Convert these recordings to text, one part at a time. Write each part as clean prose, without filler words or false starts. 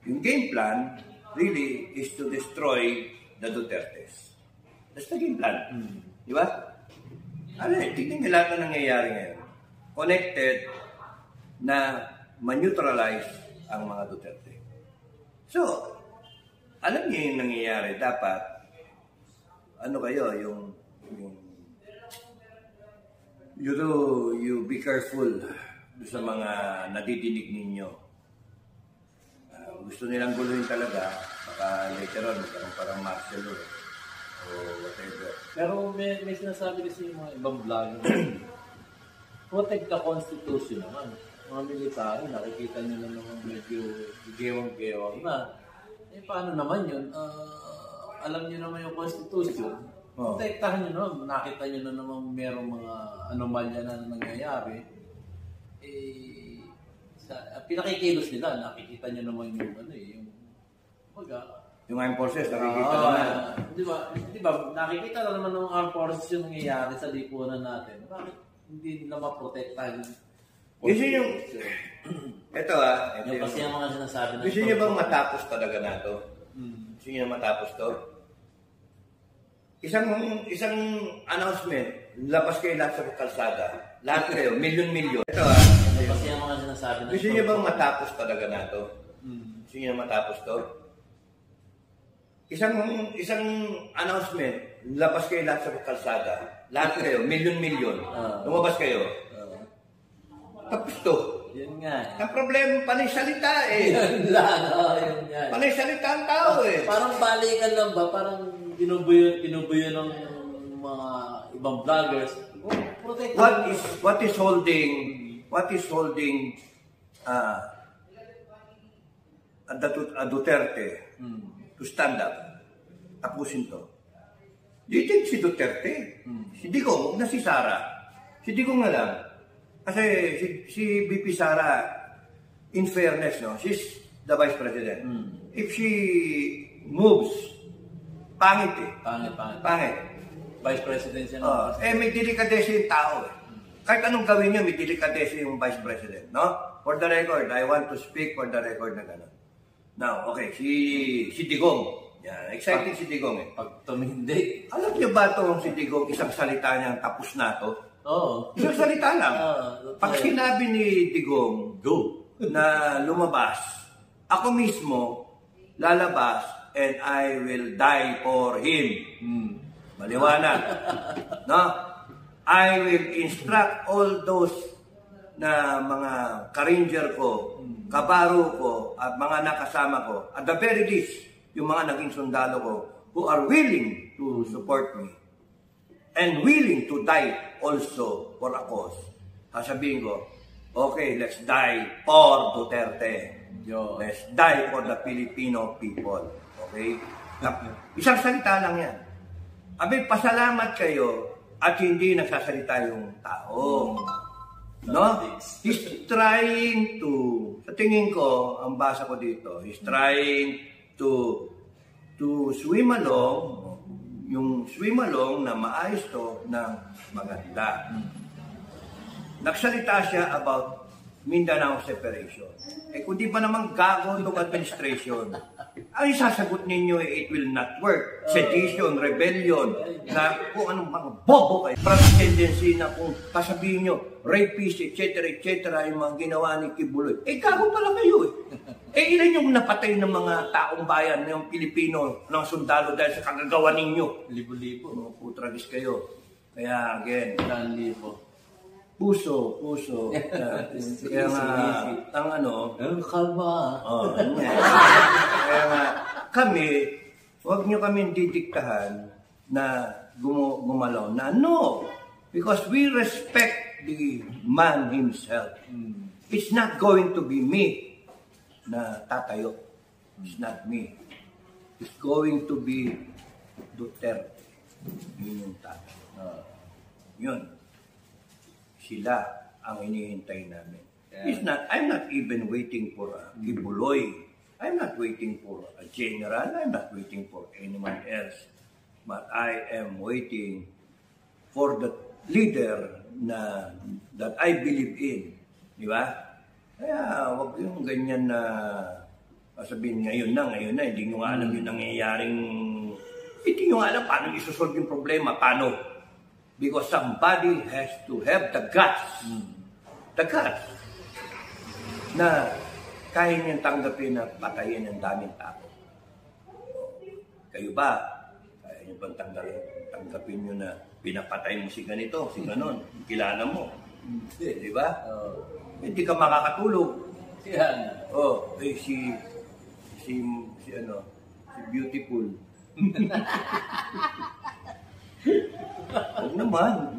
Yung game plan really is to destroy the Dutertes. That's the game plan. Di ba? Tignan nyo lahat na nangyayari ngayon. Connected na ma-neutralize ang mga Duterte. So, alam niyo yung nangyayari. Dapat, ano kayo, you be careful sa mga nadidinig ninyo. Gusto nilang guluhin talaga, baka later on, parang Marcelo o whatever. Pero may sinasabi kasi yung mga ibang vlogger, protect the Constitution naman. Mga military, nakikita nyo na naman medyo gewang-gewang na. Eh, paano naman yun? Alam nyo naman yung Constitution. Protektahan nyo naman. Nakita nyo na naman merong mga anomalya na nangyayari. Pinakikilos nila, nakikita nyo naman yung yung armed forces, nakikita naman. Di ba, nakikita na naman ng armed forces yung nangyayari sa lipunan natin. Bakit hindi nila maprotektahan? Gusto nyo, ito yung kasi yung mga sinasabi na gusto nyo bang matapos talaga na ito? Gusto nyo matapos to? Isang announcement, labas kayo lahat sa kalsada. Lahat kayo, milyon-milyon. Ito kasi yung mga sinasabi na gusto nyo bang matapos talaga na ito? Gusto nyo matapos to? Isang announcement, labas kayo lahat sa kalsada. Lahat kayo, milyon-milyon. Lumabas kayo. Tapos to. Yun nga. Ang problema, panay salita Yun lang, yun nga. Panay salita ang tao Parang balikan lang ba? Parang binubuyo ng mga ibang vloggers. What is holding Duterte to stand up? Tapusin to. Do you think si Duterte? Si Digong, huwag na si Sara. Si Digong na lang. Kasi si VP Sara, in fairness, she's the Vice President. If she moves, pangit. Pangit. Vice President siya. May delikadese yung tao Kahit anong gawin nyo, may delikadese yung Vice President, no? For the record, I want to speak for the record na gano'n. Now, okay, si Digong. Yan, excited si Digong Pag tumindi. Alam niyo ba itong si Digong, isang salita niyang tapos na to? Oo. Isang salita lang. Pag sinabi ni Digong, go, na lumabas, ako mismo lalabas and I will die for him. Maliwanag. No? I will instruct all those na mga ka-ranger ko, kabaro ko, at mga nakasama ko, at the very least, yung mga naging sundalo ko, who are willing to support me and willing to die also for a cause. Sasabihin ko, okay, let's die for Duterte. Let's die for the Filipino people. Okay? Isang salita lang yan. Abi, pasalamat kayo at hindi nagsasalita yung tao. No? He's trying to, sa tingin ko, ang basa ko dito, he's trying to swim along, yung swim along na maayos to ng maganda. Nagsalita siya about Mindanao separation. Kung di pa naman gago itong administration, ay sasagot ninyo, it will not work. Sedition, rebellion, na kung anong mga bobo kayo. Parang tendency na kung kasabihin nyo, rapist, etc., yung mga ginawa ni Kibuloy. Gago pala kayo ilan yung napatay ng mga taong bayan, ng Pilipino, ng sundalo dahil sa kagagawa ninyo? Libo-libo. Putragis kayo. Kaya again, libo. Puso. Kaya nga, kalma. Kaya nga, kami, huwag nyo kami didiktahan na gumalaw na. No! Because we respect the man himself. It's not going to be me na tatayo. It's not me. It's going to be Duterte. Yun yung tatayo. Yun. Sila ang hinihintay namin. I'm not even waiting for a Kibuloy. I'm not waiting for a general. I'm not waiting for anyone else. But I am waiting for the leader that I believe in. Di ba? Kaya wag yung ganyan na Sabihin, ngayon na, hindi nyo nga alam yung nangyayaring, hindi nyo nga alam paano isusolve yung problema, paano? Because somebody has to have the guts, na kaya niyang tanggapin na patayin ng daming tao. Kayo ba? Kaya niyo bang tanggapin nyo na pinapatay mo si ganito, si ganon, kilala mo? Di ba? Hindi ka makakatulog. Yan. Si Beautiful. Huwag naman.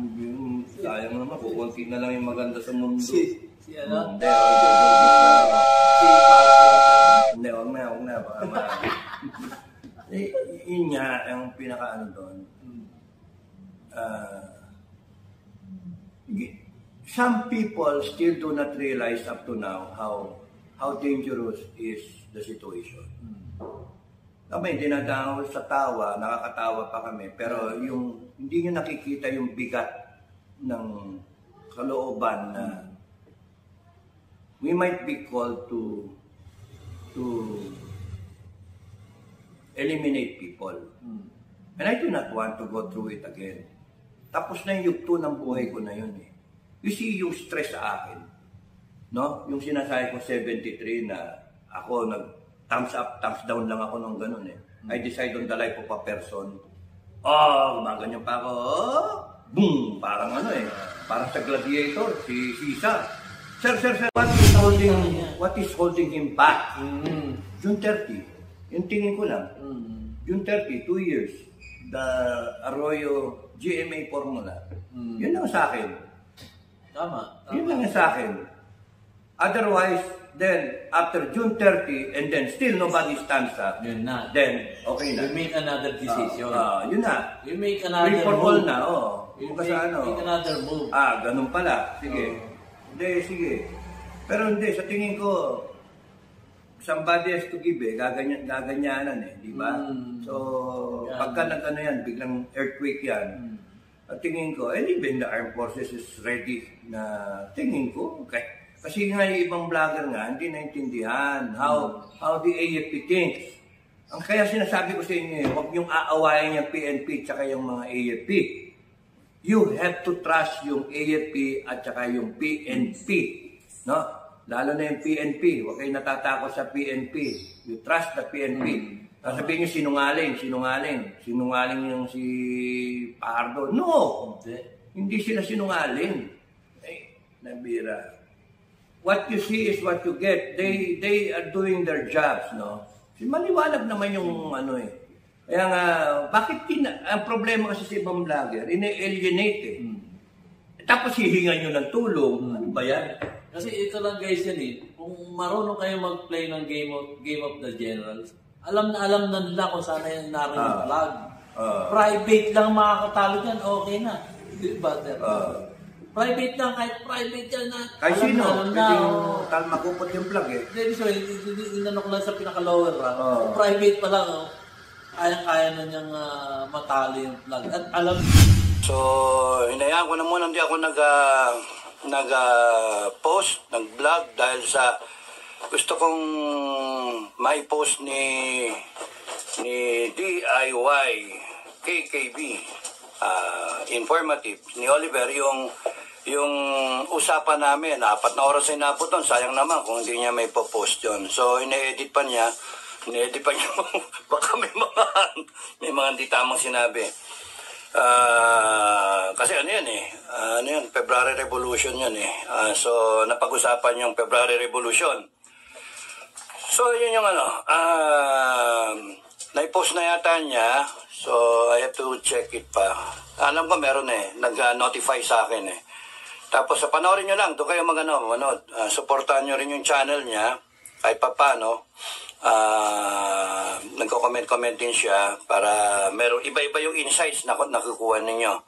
Sayang naman, kukunti na lang yung maganda sa mundo. Si ano? Hindi, huwag na. Yun nga, ang pinaka-ano doon. Some people still do not realize up to now how dangerous is the situation. Kami, dinadahol sa tawa, nakakatawa pa kami, pero yung hindi nyo nakikita yung bigat ng kalooban na we might be called to eliminate people. And I do not want to go through it again. Tapos na yung yugto ng buhay ko na yun eh. You see yung stress sa akin. No? Yung sinasabi ko 73 na ako thumbs up, thumbs down lang ako nung ganun eh. I decide on the life of a person. Gumaganyan pa ako. Boom! Parang parang sa gladiator, si Caesar. Sir, what is holding him back? June 30. Yung tingin ko lang. June 30, 2 years. The Arroyo GMA formula. Yun lang sa akin. Tama. Yun lang sa akin. Otherwise, then, after June 30, and then still nobody stands up, yun na. Then, okay na. You make another decision. Yun na. You make another move. For all na, You make another move. Ganun pala. Sige. Hindi, sige. Pero hindi, sa tingin ko, somebody has to give gaganyanan eh, di ba? So, pagka nag-ano yan, biglang earthquake yan, at tingin ko, and even the armed forces is ready na tingin ko, okay. Kasi nga yung ibang vlogger nga, hindi naintindihan how the AFP thinks. Ang kaya sinasabi ko sa inyo, huwag niyong aawayan yung PNP at yung mga AFP. You have to trust yung AFP at saka yung PNP. No? Lalo na yung PNP. Huwag kayong natatakot sa PNP. You trust the PNP. Sabihin niyo sinungaling yung si Pardo. No! Hindi sila sinungaling. Nabira. What you see is what you get. They are doing their jobs, no? Maliwanag naman yung Kaya nga, bakit ang problema kasi sa ibang vlogger, ine-alienate eh. Tapos hihingan nyo ng tulong. Ano ba yan? Kasi ito lang guys yan eh. Kung marunong kayo mag-play ng Game of the Generals, alam na nila kung sana yung narinig vlog. Private lang makakatalo dyan, okay na. Di ba, sir? Private lang, kahit private yan na. Kahit sino? Pwede makupot yung vlog eh. Hindi inanok lang sa pinaka-lower rank. Private pa lang, kaya na niyang matalo yung vlog. At alam... So, hinayaan ko na muna, hindi ako nag-post, nag-vlog dahil sa gusto kong may post ni DIY KKB informative ni Oliver yung usapan namin, 4 na oras ay napot doon, sayang naman kung hindi niya may post yun. So ine-edit pa niya baka may mga hindi tamang sinabi. Kasi February Revolution yun eh. So napag-usapan yung February Revolution. So yun yung na-post na yata niya. So I have to check it pa. Alam ko meron nag-notify sa akin eh. Tapos panoorin nyo lang, doon kayo manood. Supportahan nyo rin yung channel niya. Kahit pa paano, nagko-comment din siya para meron iba-iba yung insights na nakukuha ninyo.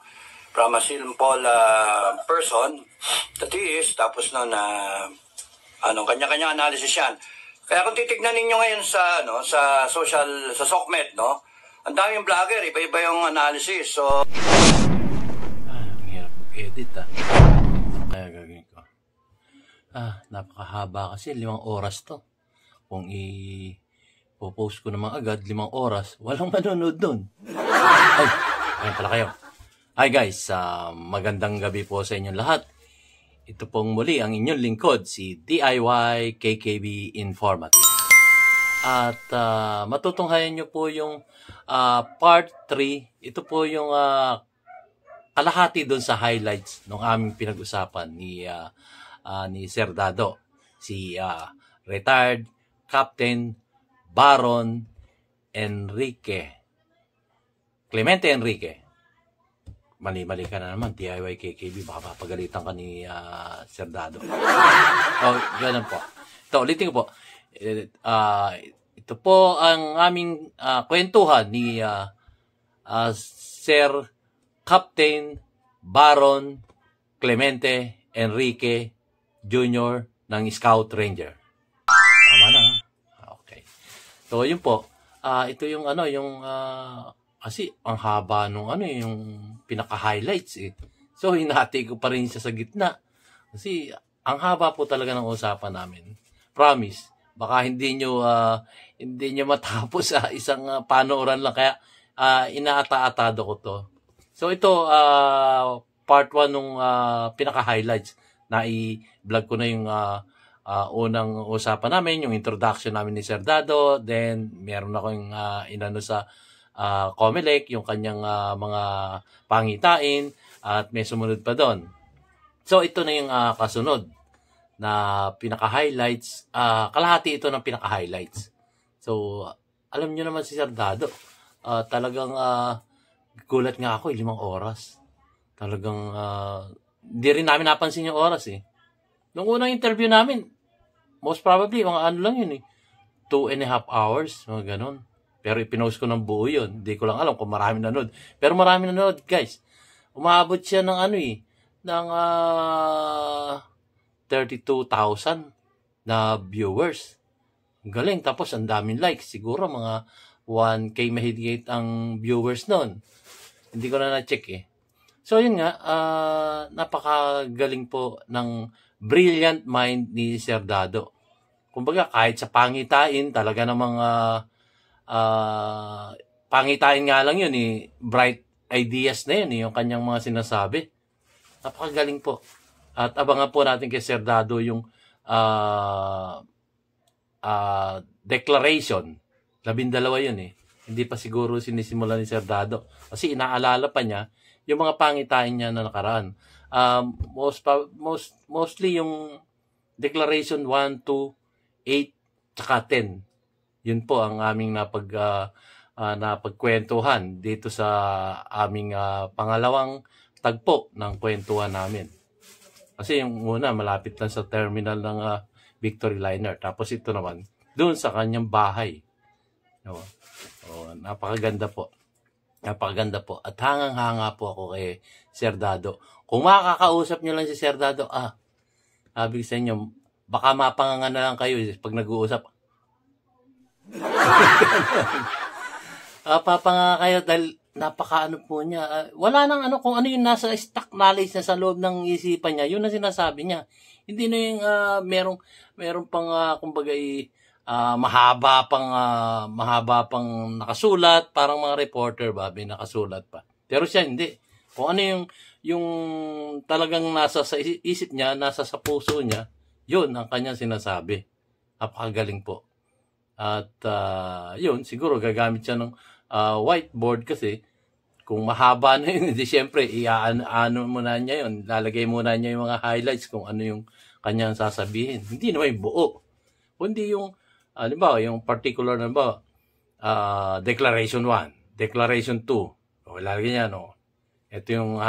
From a simple person that he is, tapos kanya-kanya analysis yan. Kaya kung titignan ninyo ngayon sa SOCMED, no? Ang daming vlogger, iba-iba yung analysis. So ang hirap mag-edit Kaya gagawin ko. Napakahaba kasi 5 oras to. kung i-post ko naman agad, 5 oras, walang manonood dun. Ay, ayun pala kayo. Hi guys, magandang gabi po sa inyong lahat. Ito pong muli ang inyong lingkod, si DIY KKB Informative. At matutunghayan nyo po yung part 3. Ito po yung kalahati doon sa highlights ng aming pinag-usapan ni Sir Dado. Si retired Captain Baron Clemente Enrique. Mali-mali ka na naman, DIY KKB, baka papagalitan ka ni Sir Dado. Ganun po. Ito, ulitin ko po. Ito po ang aming kwentuhan ni Sir Captain Baron Clemente Enrique Jr. ng Scout Ranger. Tama na. Okay. So, yun po. Ito yung kasi ang haba nung yung pinaka-highlights eh. So, hinati ko pa rin siya sa gitna. Kasi ang haba po talaga ng usapan namin. Promise, baka hindi nyo matapos sa isang panooran lang. Kaya inaata-atado ko to. So, ito, part 1 nung pinaka-highlights. Na-vlog ko na yung unang usapan namin, yung introduction namin ni Sir Dado. Then, meron akong inano sa Comelec, yung kanyang mga pangitain, at may sumunod pa doon. So, ito na yung kasunod na pinaka-highlights. Kalahati ito ng pinaka-highlights. So, alam nyo naman si Sir Dado, talagang gulat nga ako, 5 oras. Talagang, di rin namin napansin yung oras eh. Nung unang interview namin, most probably, mga ano lang yun eh, 2.5 hours, mga ganon. Pero ipinost ko ng buo yun. Hindi ko lang alam kung marami nanood. Pero marami nanood, guys. Umabot siya ng ng 32,000 na viewers. Galing. Tapos ang daming likes. Siguro mga 1K mahigit ang viewers nun. Hindi ko na na-check eh. So yun nga, napakagaling po ng brilliant mind ni Sir Dado. Kumbaga kahit sa pangitain, talaga namang pangitain nga lang yun eh. Bright ideas na yun eh, yung kanyang mga sinasabi. Napakagaling po. At abangan po natin kay Sir Dado yung declaration. 12 yun eh. Hindi pa siguro sinisimula ni Sir Dado. Kasi inaalala pa niya yung mga pangitain niya na nakaraan. Mostly yung declaration 1, 2, 8, tsaka 10. Yun po ang aming napagkwentuhan dito sa aming pangalawang tagpo ng kwentuhan namin. Kasi yung una, malapit lang sa terminal ng Victory Liner. Tapos ito naman, doon sa kanyang bahay. Napakaganda po. Napakaganda po. At hangang-hanga po ako kay Sir Dado. Kung makakausap nyo lang si Sir Dado, sabi sa inyo, baka mapangangan na lang kayo pag nag-uusap. Papanga kayo dahil napakaano po niya. Wala nang kung ano yung nasa stock knowledge na sa loob ng isipan niya, yun ang sinasabi niya. Hindi na yung merong pang kumbaga mahaba pang nakasulat, parang mga reporter ba, may nakasulat pa. Pero siya hindi. Kung ano yung talagang nasa sa isip niya, nasa sa puso niya, yun ang kanyang sinasabi. Napakagaling po. At yun, siguro gagamit siya ng whiteboard kasi kung mahaba na yun, hindi siyempre, ano muna niya yun, lalagay muna niya yung mga highlights kung ano yung kanyang sasabihin. Hindi naman yung buo. Kundi yung, halimbawa, yung particular na ba, Declaration 1, Declaration 2, o lalagay niya, ito yung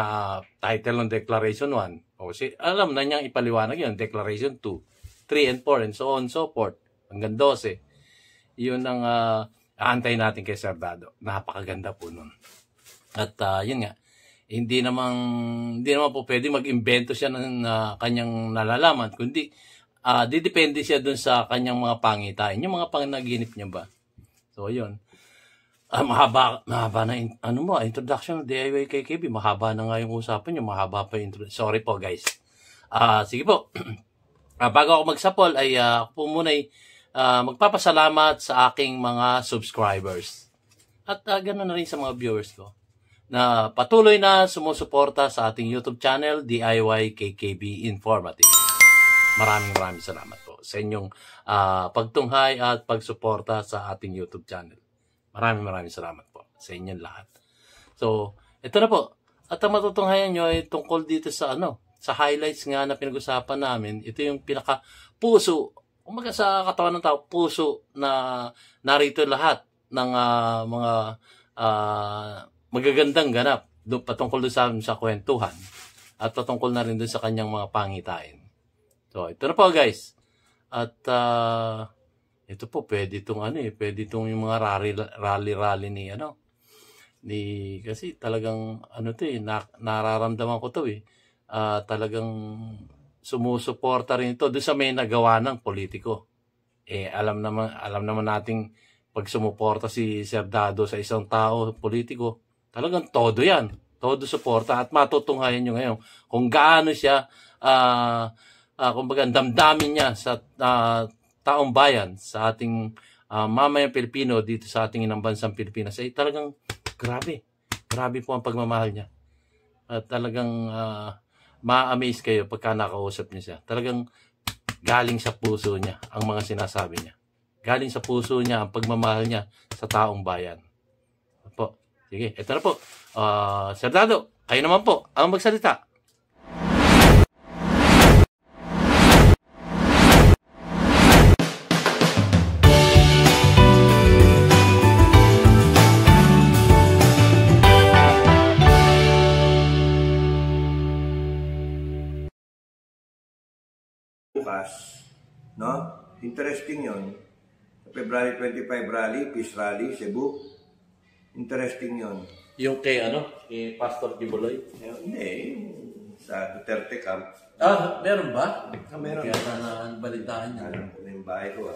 title ng Declaration 1. O, alam na niyang ipaliwanag yun, Declaration 2, 3 and 4, and so on and so forth, hanggang 12. Yun ang aantay natin kay Sir Dado. Napakaganda po nun. At yun nga, hindi naman po pwede mag-invento siya ng kanyang nalalaman, kundi didepende siya dun sa kanyang mga pangitain, yung mga panganaginip niya ba. So yun. Mahaba na introduction ng DIY KKB. Mahaba na nga yung usapan niyo, mahaba pa yung introduction. Sorry po guys. Sige po. Bago ako magsapol ay ako po muna magpapasalamat sa aking mga subscribers. At ganoon na rin sa mga viewers ko na patuloy na sumusuporta sa ating YouTube channel, DIY KKB Informative. Maraming salamat po sa inyong pagtunghay at pagsuporta sa ating YouTube channel. Maraming salamat po sa inyong lahat. So, ito na po. At ang matutunghayan nyo ay tungkol dito sa sa highlights nga na pinag-usapan namin. Ito yung pinaka-puso, umaga sa katawan ng tao, puso na narito lahat ng mga magagandang ganap patungkol doon sa kwentuhan at patungkol na rin doon sa kanyang mga pangitain. So, ito na po guys. At ito po, pwede itong yung mga rally ni kasi talagang nararamdaman ko to talagang sumusuporta rin ito doon sa may nagawa ng politiko. Alam naman nating pag sumuporta si Sir Dado sa isang tao politiko, talagang todo yan. Todo suporta at matutunghayan nyo ngayon kung gaano siya kumbaga damdamin niya sa taong bayan, sa ating mamayang Pilipino dito sa ating inang bansang Pilipinas. Talagang grabe po ang pagmamahal niya. At talagang ma-amaze kayo pagka nakausap niya siya. Talagang galing sa puso niya ang mga sinasabi niya. Galing sa puso niya ang pagmamahal niya sa taong bayan. Po. Sige, ito na po. Sir Dado, kayo naman po ang magsalita. Bukas, no? Interesting yon. February 25 rally, Peace Rally, Cebu. Interesting yon. Yung kay Pastor Kibuloy? Hindi, sa Duterte camp. Meron ba? Meron. Kaya nabalitaan niya. Alam ko na yung bahay ko.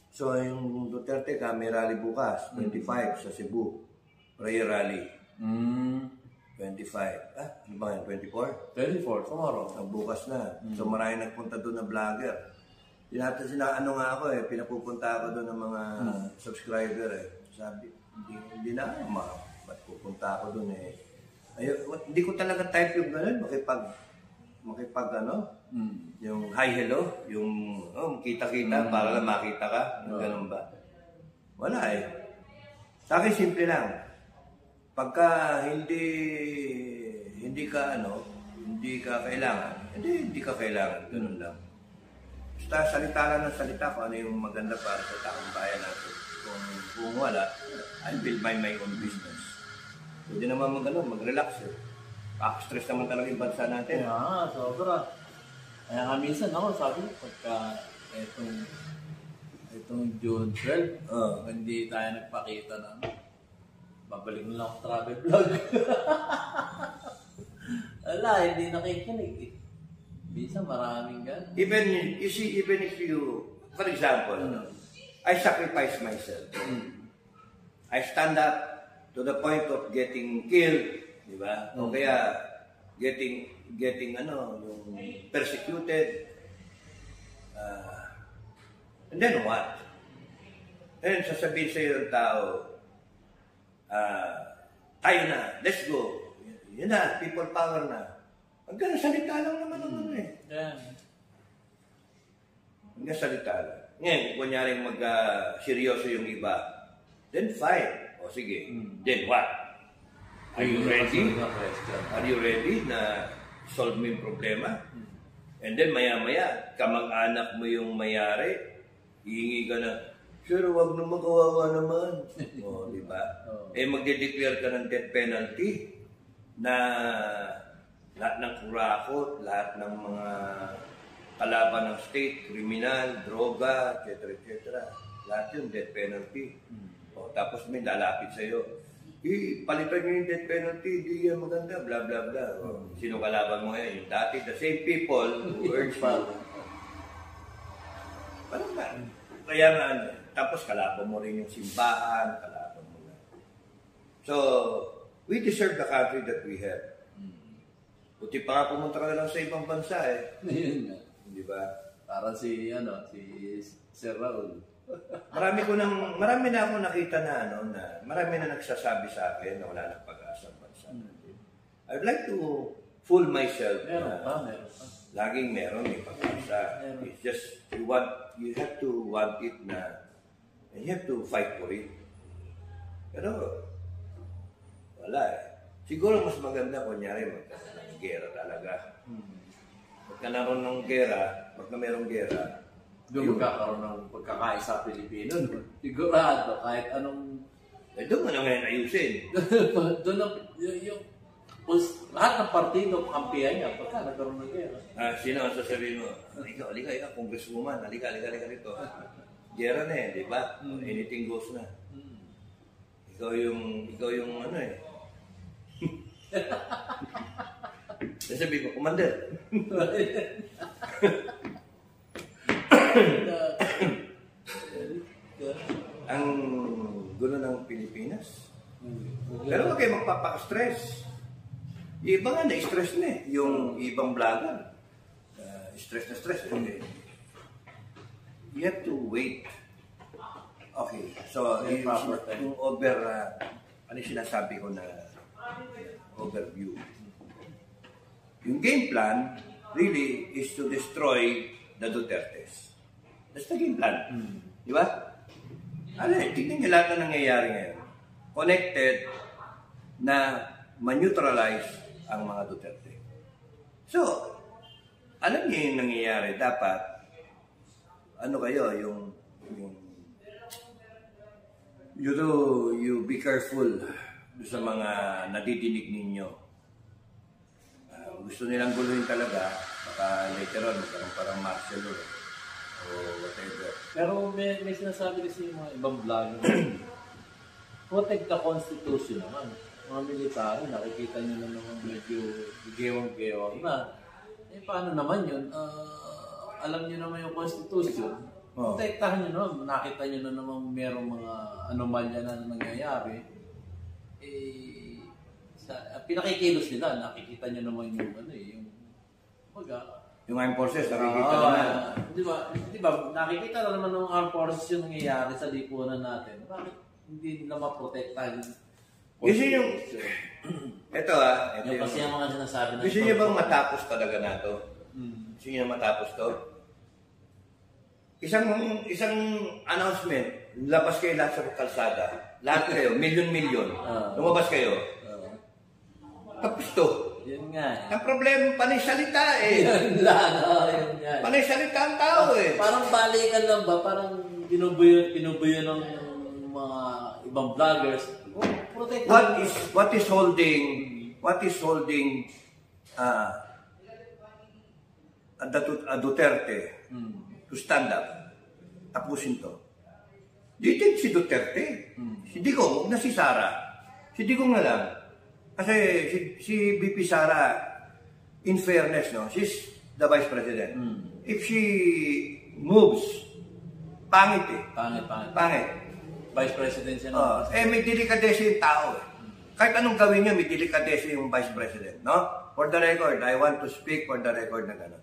So, yung Duterte camp, may rally bukas, 25 sa Cebu. Prayer rally. 25. Ano ba yan? 24? 24, tomorrow. Bukas na. So marami nagpunta doon na vlogger. Ako pinapupunta ako doon ng mga subscriber Sabi, hindi na ba't pupunta ako doon hindi ko talaga type yung gano'n, makipag yung hi hello, yung kita-kita para lang makita ka, yung gano'n ba? Wala Sa akin simple lang. Pagka hindi ka kailangan, hindi ka kailangan, ganun lang. Basta salita lang ng salita kung ano yung maganda para sa taong bayan natin. Kung wala, I will mind my own business. Pwede naman mag-relax Stress naman talaga yung bansa natin. Sobra. Kaya nga minsan sabi ko, pagka itong June 12, hindi tayo nagpakita ng babalik na lang ako travel vlog. Wala, hindi nakikinig Minsan maraming gan. Even if you, for example, I sacrifice myself. I stand up to the point of getting killed, di ba? O kaya getting yung persecuted. And then what? And sasabihin sa iyo ng tao, tayo na, let's go. Yun na, people power na. Hanggang salita lang naman Hanggang salita lang. Ngayon, kunyaring seryoso yung iba, then fine. O sige, then what? Are you ready? Are you ready na solve mo yung problema? And then maya-maya, kamag-anak mo yung mayari, hihingi ka na, sure, wag na magawawa naman. O, di ba? Magde-declare ka ng death penalty na lahat ng kurakot, lahat ng mga kalaban ng state, kriminal, droga, etc. Lahat yun, death penalty. O, tapos may lalapit sa'yo. Palitan nyo yung death penalty, di yan maganda, bla bla bla. Sino kalaban mo ngayon? Yung dati, the same people who urge you. Parang ba? Kaya nga, tapos kalaban mo rin yung simbahan, kalaban mo na. So, we deserve the country that we have. Buti pa nga pumunta ka na lang sa ibang bansa Yun nga. Di ba? Para si Sir Raul. Marami na ako nakita na marami na nagsasabi sa akin na wala nang pag-asa ang bansa natin. I'd like to fool myself Meron pa. laging meron may pag-asa. It's just you have to want it and you have to fight for it. Pero wala eh. Siguro mas maganda kunyari magkakaroon ng gera talaga. Magkakaroon ng gera, pagka merong gera, Doon magkakaroon ng pagkakaisa Pilipino. No? Sigurado, kahit anong... doon mo na ngayon ayusin. Doon yung lahat ng partido, kampihan niya, pagka nagkaroon ng gera. Sino ang sasabihin mo? Halika, congresswoman, halika rito. Gera na eh, di ba? Anything goes na. Ikaw yung ano eh. Sasabihin ko, Commander. Ang gulo ng Pilipinas. Pero huwag kayo magpapaka-stress. Yung iba nga na-stress na eh. Yung ibang vlogger. Stress na stress. You have to wait. Okay. So, yung ano sinasabi ko na overview. Yung game plan really is to destroy the Dutertes. That's the game plan. Di ba? Tignan niyo lahat na nangyayari ngayon. Connected na ma-neutralize ang mga Duterte. So, alam niyo yung nangyayari. Dapat, you be careful sa mga nadidinig ninyo. Gusto nilang guluhin talaga, baka later on, parang martial law o whatever. Pero may sinasabi kasi yung mga ibang vlogger, protect the Constitution naman. Mga military, nakikita nyo na naman medyo gewang-gewang na. Paano naman yun? Alam nyo naman yung Constitution. Protektahan nyo naman. Nakita nyo na naman merong mga anomalya na nangyayari. Pinakikilos nila. Nakikita nyo naman yung armed forces, nakikita naman. Di ba? Nakikita na naman ng armed forces yung nangyayari sa lipunan natin. Bakit hindi nila maprotektahan? Kasi yung... Ito yung kasi yung mga sinasabi na... Gusto niyo bang matapos talaga na ito? Gusto niyo matapos to? Isang announcement, labas kayo lahat sa kalsada. Lahat kayo, milyon-milyon. Lumabas kayo. Tapos to. Yun nga. Ang problema, panay salita eh. Yun nga. Panay salita ang tao eh. Parang balikan lang ba? Parang pinubuyo ng mga ibang vloggers. What is holding Duterte to stand up? Tapusin to. Do you think si Duterte? Si Digong, huwag na si Sara. Si Digong na lang. Kasi si VP Sara, in fairness, no, she's the Vice President. If she moves, pangit eh. Pangit. Vice President siya. May delikadesa yung tao eh. Kahit anong gawin niya, may delikadesa yung Vice President, no? For the record, I want to speak for the record na gano'n.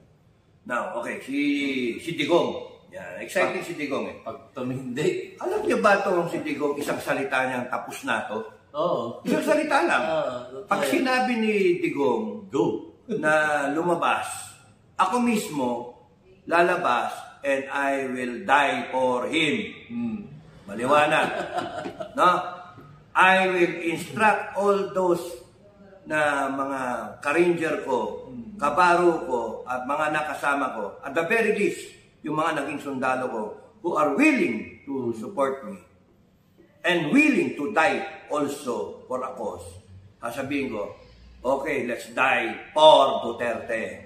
Now, okay, si Digong. Yan, exciting si Digong eh. Pag tumindig. Alam niyo ba itong si Digong, isang salita niyang tapos na to? Oo. Isang salita lang. Pag sinabi ni Digong na lumabas, ako mismo lalabas and I will die for him. Maliwanag. No? I will instruct all those na mga ka-ranger ko, kabaro ko, at mga nakasama ko, at the very least, yung mga naging sundalo ko, who are willing to support me, and willing to die also for a cause. Sasabihin ko, okay, let's die for Duterte.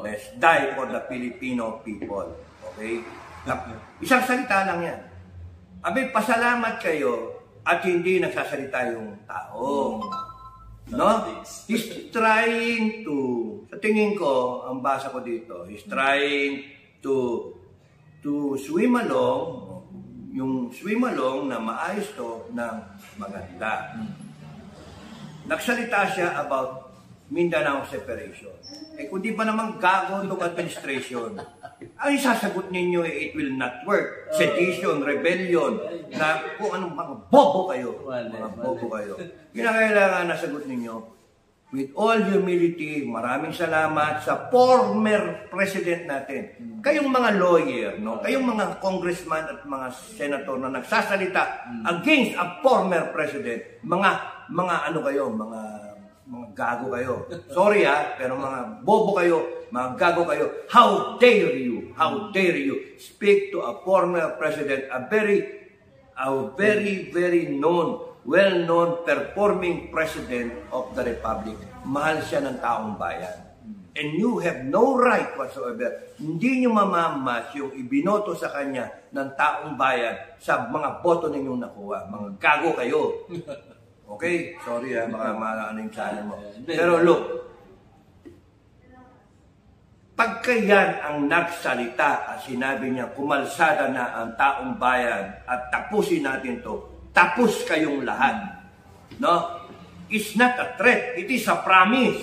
Let's die for the Filipino people. Okay? Isang salita lang yan. Abi, pasalamat kayo at hindi nagsasalita yung tao. No? He's trying to, sa tingin ko, ang basa ko dito, he's trying to swim along, yung swim along na maayos to ng maganda. Nagsalita siya about Mindanao separation. Kung di ba naman gago itong administration, ang isasagot ninyo it will not work. Sedition, rebellion, na kung anong mga bobo kayo. Mga bobo kayo. Kinakailangan na sagot ninyo, with all humility, maraming salamat sa former president natin. Kayong mga lawyer, no? Kayong mga congressman at mga senator na nagsasalita against a former president, mga ano kayo, mga gago kayo. Sorry pero mga bobo kayo, mga gago kayo. How dare you speak to a former president, a very well-known performing president of the Republic. Mahal siya ng taong bayan. And you have no right whatsoever. Hindi nyo mamamas yung ibinoto sa kanya ng taong bayan sa mga boto ninyong nakuha. Mga gago kayo. Okay? Sorry baka ano yung channel mo. Pero look, pagka yan ang nagsalita at sinabi niya, kumalsada na ang taong bayan at tapusin natin to, tapos kayong lahat. No? It's not a threat. It is a promise.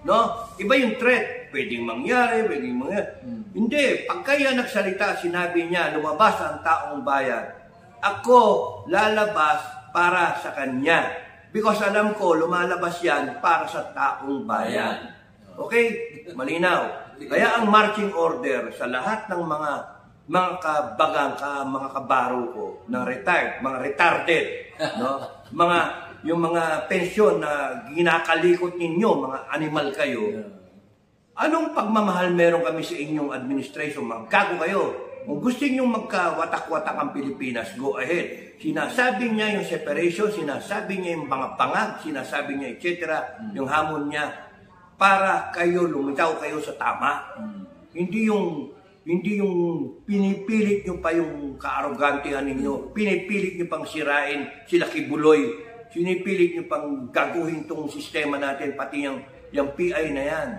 No? Iba yung threat. Pwedeng mangyari. Hindi. Pagka yan nagsalita, sinabi niya, lumabas ang taong bayan, ako lalabas para sa kanya. Because alam ko, lumalabas yan para sa taong bayan. Okay? Malinaw. Kaya ang marching order sa lahat ng mga kabagang, mga kabaro ko na retired, mga retarded, no? Yung mga pensyon na ginakalikot ninyo, mga animal kayo. Anong pagmamahal meron kami sa inyong administration? Magkago kayo. Kung gusto niyo magkawatak-watak ang Pilipinas, go ahead. Sinasabi niya yung separation, sinasabi niya yung mga pangag, sinasabi niya etc. Yung hamon niya para kayo lumitaw kayo sa tama. Hindi yung pinipilit nyo pa yung kaarogantehan ninyo, pinipilit nyo pang sirain sila Kibuloy, pinipilit nyo pang gaguhin tong sistema natin, pati yung PI na yan.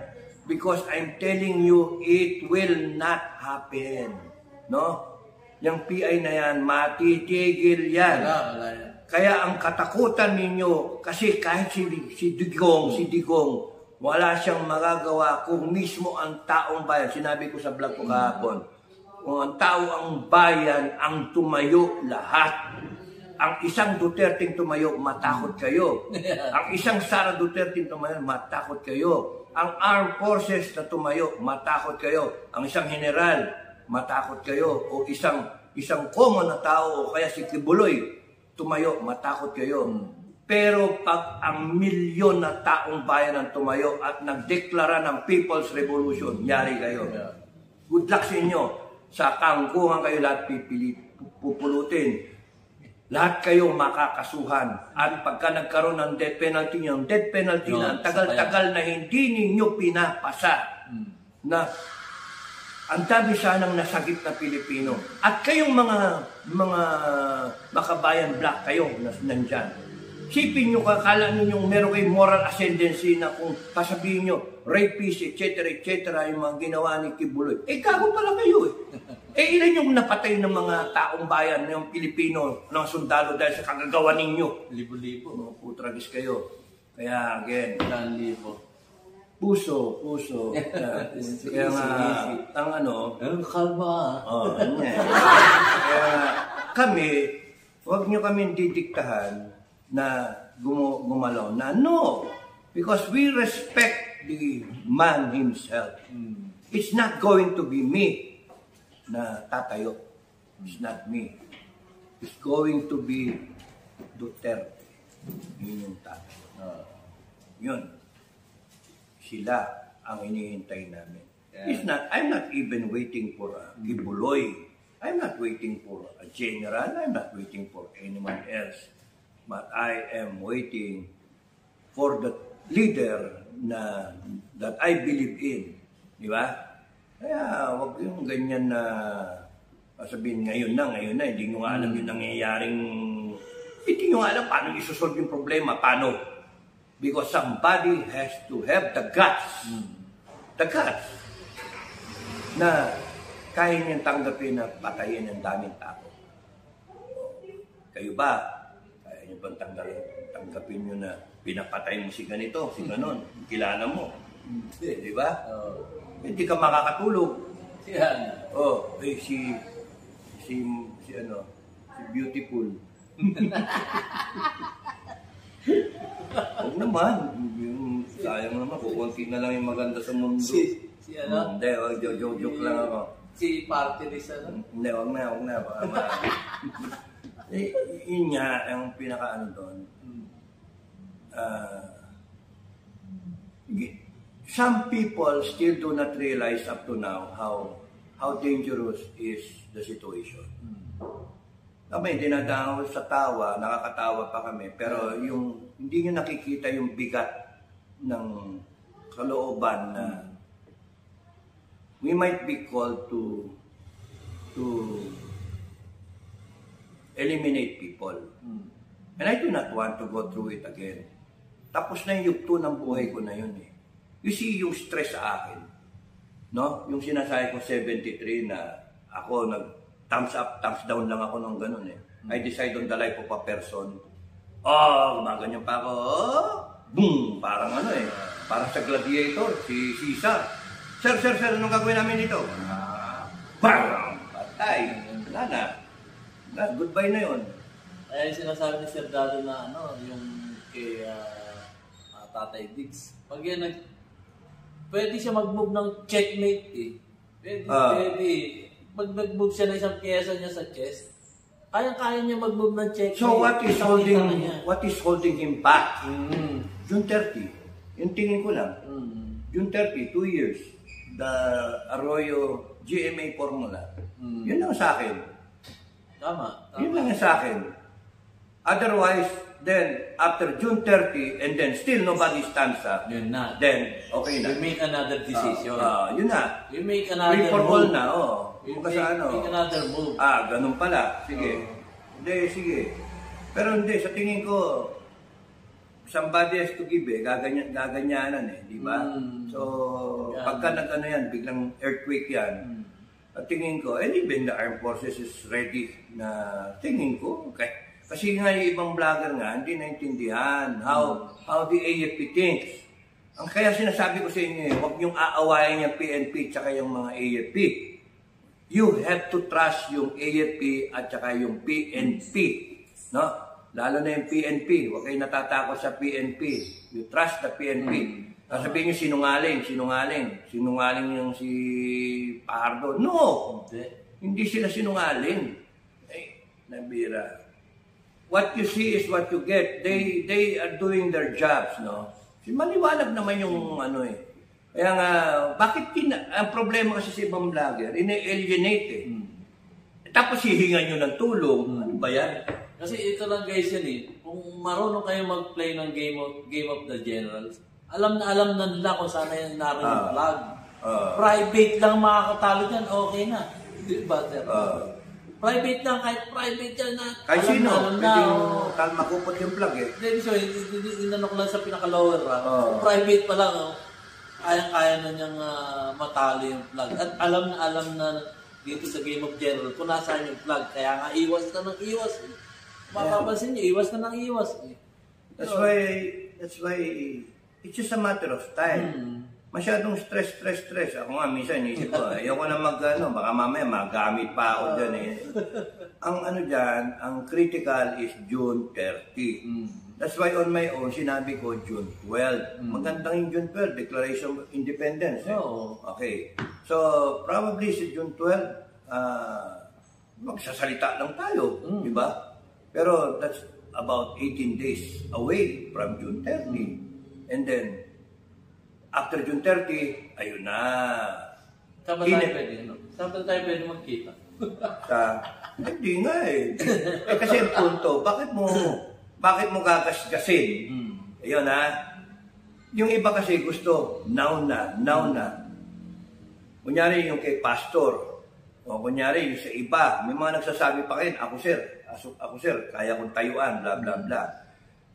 Because I'm telling you, it will not happen. No? Yung PI na yan, matitigil yan. Kaya ang katakutan ninyo, kasi kahit si Digong, wala siyang magagawa kung mismo ang taong bayan. Sinabi ko sa vlog ko kahapon, kung ang tao ang bayan, ang tumayo lahat. Ang isang Duterte tumayo, matakot kayo. Ang isang Sara Duterte tumayo, matakot kayo. Ang armed forces na tumayo, matakot kayo. Ang isang general, matakot kayo. O isang common na tao, o kaya si Kibuloy, tumayo, matakot kayo. Pero pag ang milyon na taong bayan ang tumayo at nagdeklara ng People's Revolution, yari kayo. Good luck sa inyo. Sa kangkungan kayo lahat pupulutin. Lahat kayo makakasuhan. At pagka nagkaroon ng death penalty, yung death penalty na tagal-tagal na hindi ninyo pinapasa. Na ang dami sanang nasagip na Pilipino. At kayong mga makabayan black kayo nandyan. Sipin nyo, kakala nyo meron kayong moral ascendancy na kung kasabihin nyo, rapist, etc., yung mga ginawa ni Kibuloy. Gago pala kayo ilan yung napatay ng mga taong bayan, ng Pilipino, ng sundalo dahil sa kagagawa ninyo? Libo-libo. Mga putragis kayo. Kaya, again, libo. Puso. Kaya nga, ang kalma. Kaya kami, huwag nyo kami didiktahan na gumalaw na. No. Because we respect the man himself. It's not going to be me na tatayo. It's not me. It's going to be Duterte. Yun yung tatayo. Yun. Sila ang hinihintay namin. I'm not even waiting for a Kibuloy. I'm not waiting for a general. I'm not waiting for anyone else. But I am waiting for the leader that I believe in. Di ba? Kaya wag yung ganyan na sabihin ngayon na, hindi nyo nga alam yung nangyayaring, hindi nyo nga alam paano isusolve yung problema, paano? Because somebody has to have the guts na kaya niyang tanggapin na patayin ng daming tao. Kayo ba? Kaya niyo bang tanggapin nyo na pinapatay mo si ganito, si ganon, kilala mo? Di ba? Hindi ka makakatulog. Yan. Oh, si Beautiful. Huwag naman. Sayang naman, kukunti na lang yung maganda sa mundo. Si Hindi, joke lang ako. Si Party List, Hindi, huwag na. Yun nga, ang pinaka doon. Some people still do not realize up to now how dangerous is the situation. Kami, dinadaan sa tawa, nakakatawa pa kami, pero yung hindi nyo nakikita yung bigat ng kalooban na we might be called to eliminate people. And I do not want to go through it again. Tapos na yung yugto ng buhay ko na yun eh. You see yung stress sa akin, no? Yung sinasabi ko 73 na ako thumbs up, thumbs down lang ako nung ganun eh. I decide on the life of a person. Gumaganyan pa ako. Boom! Parang parang sa Gladiator, si Caesar. Sir, anong gagawin namin dito? Bang! Patay. Wala na. Goodbye na yun. Ay, sinasabi ni Sir Dado na yung kay Tatay Diggs. Pag yan pwede siya mag-move ng checkmate eh. Pwede. Pag nag-move siya ng isang pyesa niya sa chest, kaya niya mag-move ng checkmate. So what is holding him back? June 30. Yung tingin ko lang. June 30, 2 years. The Arroyo GMA formula. Yun lang sa akin. Tama. Yun lang sa akin. Otherwise, then, after June 30, and then still nobody stands up, yun na. Then, okay na. You make another decision. Yun na. You make another Free for move. all na, You make another move. Ganun pala. Sige. Hindi, sige. Pero hindi, sa tingin ko, somebody has to give gaganyanan eh, di ba? So, pagka nag-ano yan, biglang earthquake yan, at tingin ko, and even the armed forces is ready na tingin ko, okay. Kasi nga yung ibang vlogger nga, hindi naintindihan how the AFP thinks. Ang kaya sinasabi ko sa inyo, huwag niyong aawayan yung PNP at yung mga AFP. You have to trust yung AFP at saka yung PNP. No? Lalo na yung PNP. Huwag kayo natatakot sa PNP. You trust the PNP. Sabihin niyo sinungaling yung si Pardo. No! Hindi sila sinungaling. Nabira. What you see is what you get. They are doing their jobs, no? Maliwanag naman yung Kaya nga, bakit ang problema kasi sa ibang vlogger, ine-alienate eh. Tapos hihingan nyo ng tulong. Ano ba yan? Kasi ito lang guys yan eh. Kung marunong kayo mag-play ng Game of the Generals, alam na nila kung sana yung naroon yung flag. Private lang makakatalo dyan, okay na. Di ba, sir? Private lang, kahit private yan na. Kahit sino, pwede makupot yung flag eh. Hindi, so, inanok lang sa pinaka-lower private pa lang, kaya na niyang matalo yung flag. At alam na dito sa Game of General kung nasaan yung flag. Kaya nga, iwas na ng iwas. Mapapansin niyo, iwas na ng iwas. That's why, it's just a matter of time. Masyadong stress. Ako nga, minsan, isip ko, ayoko na baka mamaya magamit pa ako dyan eh. Ang critical is June 30. That's why on my own, sinabi ko June 12. Magandang yung June 12, Declaration of Independence. Eh. Okay. So, probably sa June 12, magsasalita lang tayo, di ba? Pero that's about 18 days away from June 30. And then, after June 30, ayun na. Saan tayo pwede magkita? Hindi nga eh. Kasi ang punto, bakit mo gagasgasin? Ayun ha. Yung iba kasi gusto, now na. Kunyari yung kay pastor, o kunyari yung sa iba, may mga nagsasabi pa kayo, ako sir, kaya kong tayuan, bla bla bla.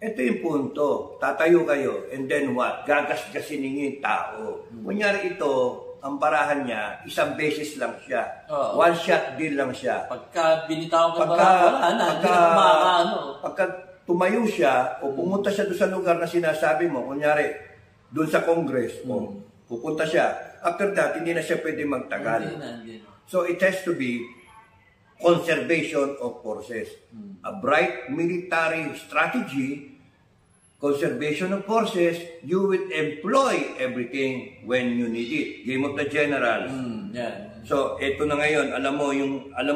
Ito yung punto. Tatayo kayo. And then what? Gagasgasin ninyo yung tao. Kunyari ito, ang parahan niya, isang beses lang siya. One shot deal lang siya. Pagka binitaw ka pagka tumayo siya o pumunta siya doon sa lugar na sinasabi mo, kunyari, doon sa Congress, pupunta siya, After that, hindi na siya pwede magtagal. Hindi na. So it has to be conservation of forces. A bright military strategy, conservation of forces, you will employ everything when you need it. Game of the Generals. Yan. So, eto na ngayon, alam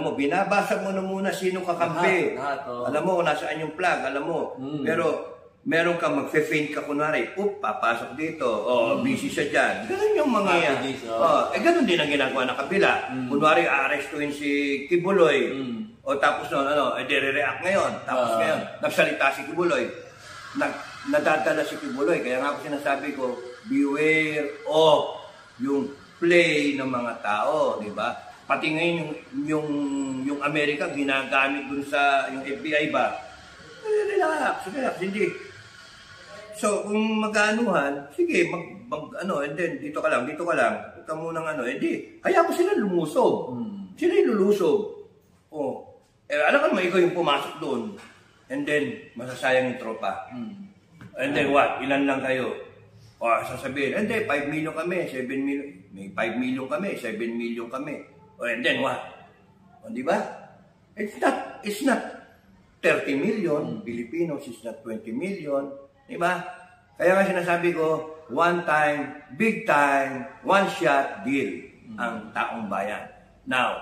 mo, binabasa mo na muna sino kakampi. Lahat, Alam mo kung nasaan yung flag, alam mo. Pero, meron kang magfe-feint ka kunwari, papasok dito, busy siya dyan. Ganun yung mga yan. Ganun din ang ginagawa ng kabila. Kunwari, aarestuhin si Kibuloy. O tapos noon, dire-react ngayon. Tapos ngayon, nagsalita si Kibuloy. Nadadala si Kibuloy. Kaya nga ako sinasabi ko, beware of yung play ng mga tao, di ba? Pati ngayon yung Amerika ginagamit dun sa yung FBI ba? Relax, hindi. So, kung mag-anuhan, sige, and then dito ka lang, ito munang hindi. Hayaan mo sila lumusob. Sila yung lulusob. Alam ka naman, ikaw yung pumasok doon. And then, masasayang yung tropa. And then what? Ilan lang kayo? Sasabihin, and then 5 million kami, 7 million. May 5 million kami, 7 million kami. And then what? Di ba? It's not 30 million Filipinos, it's not 20 million. Di ba? Kaya nga sinasabi ko, one time, big time, one shot deal ang taong bayan. Now,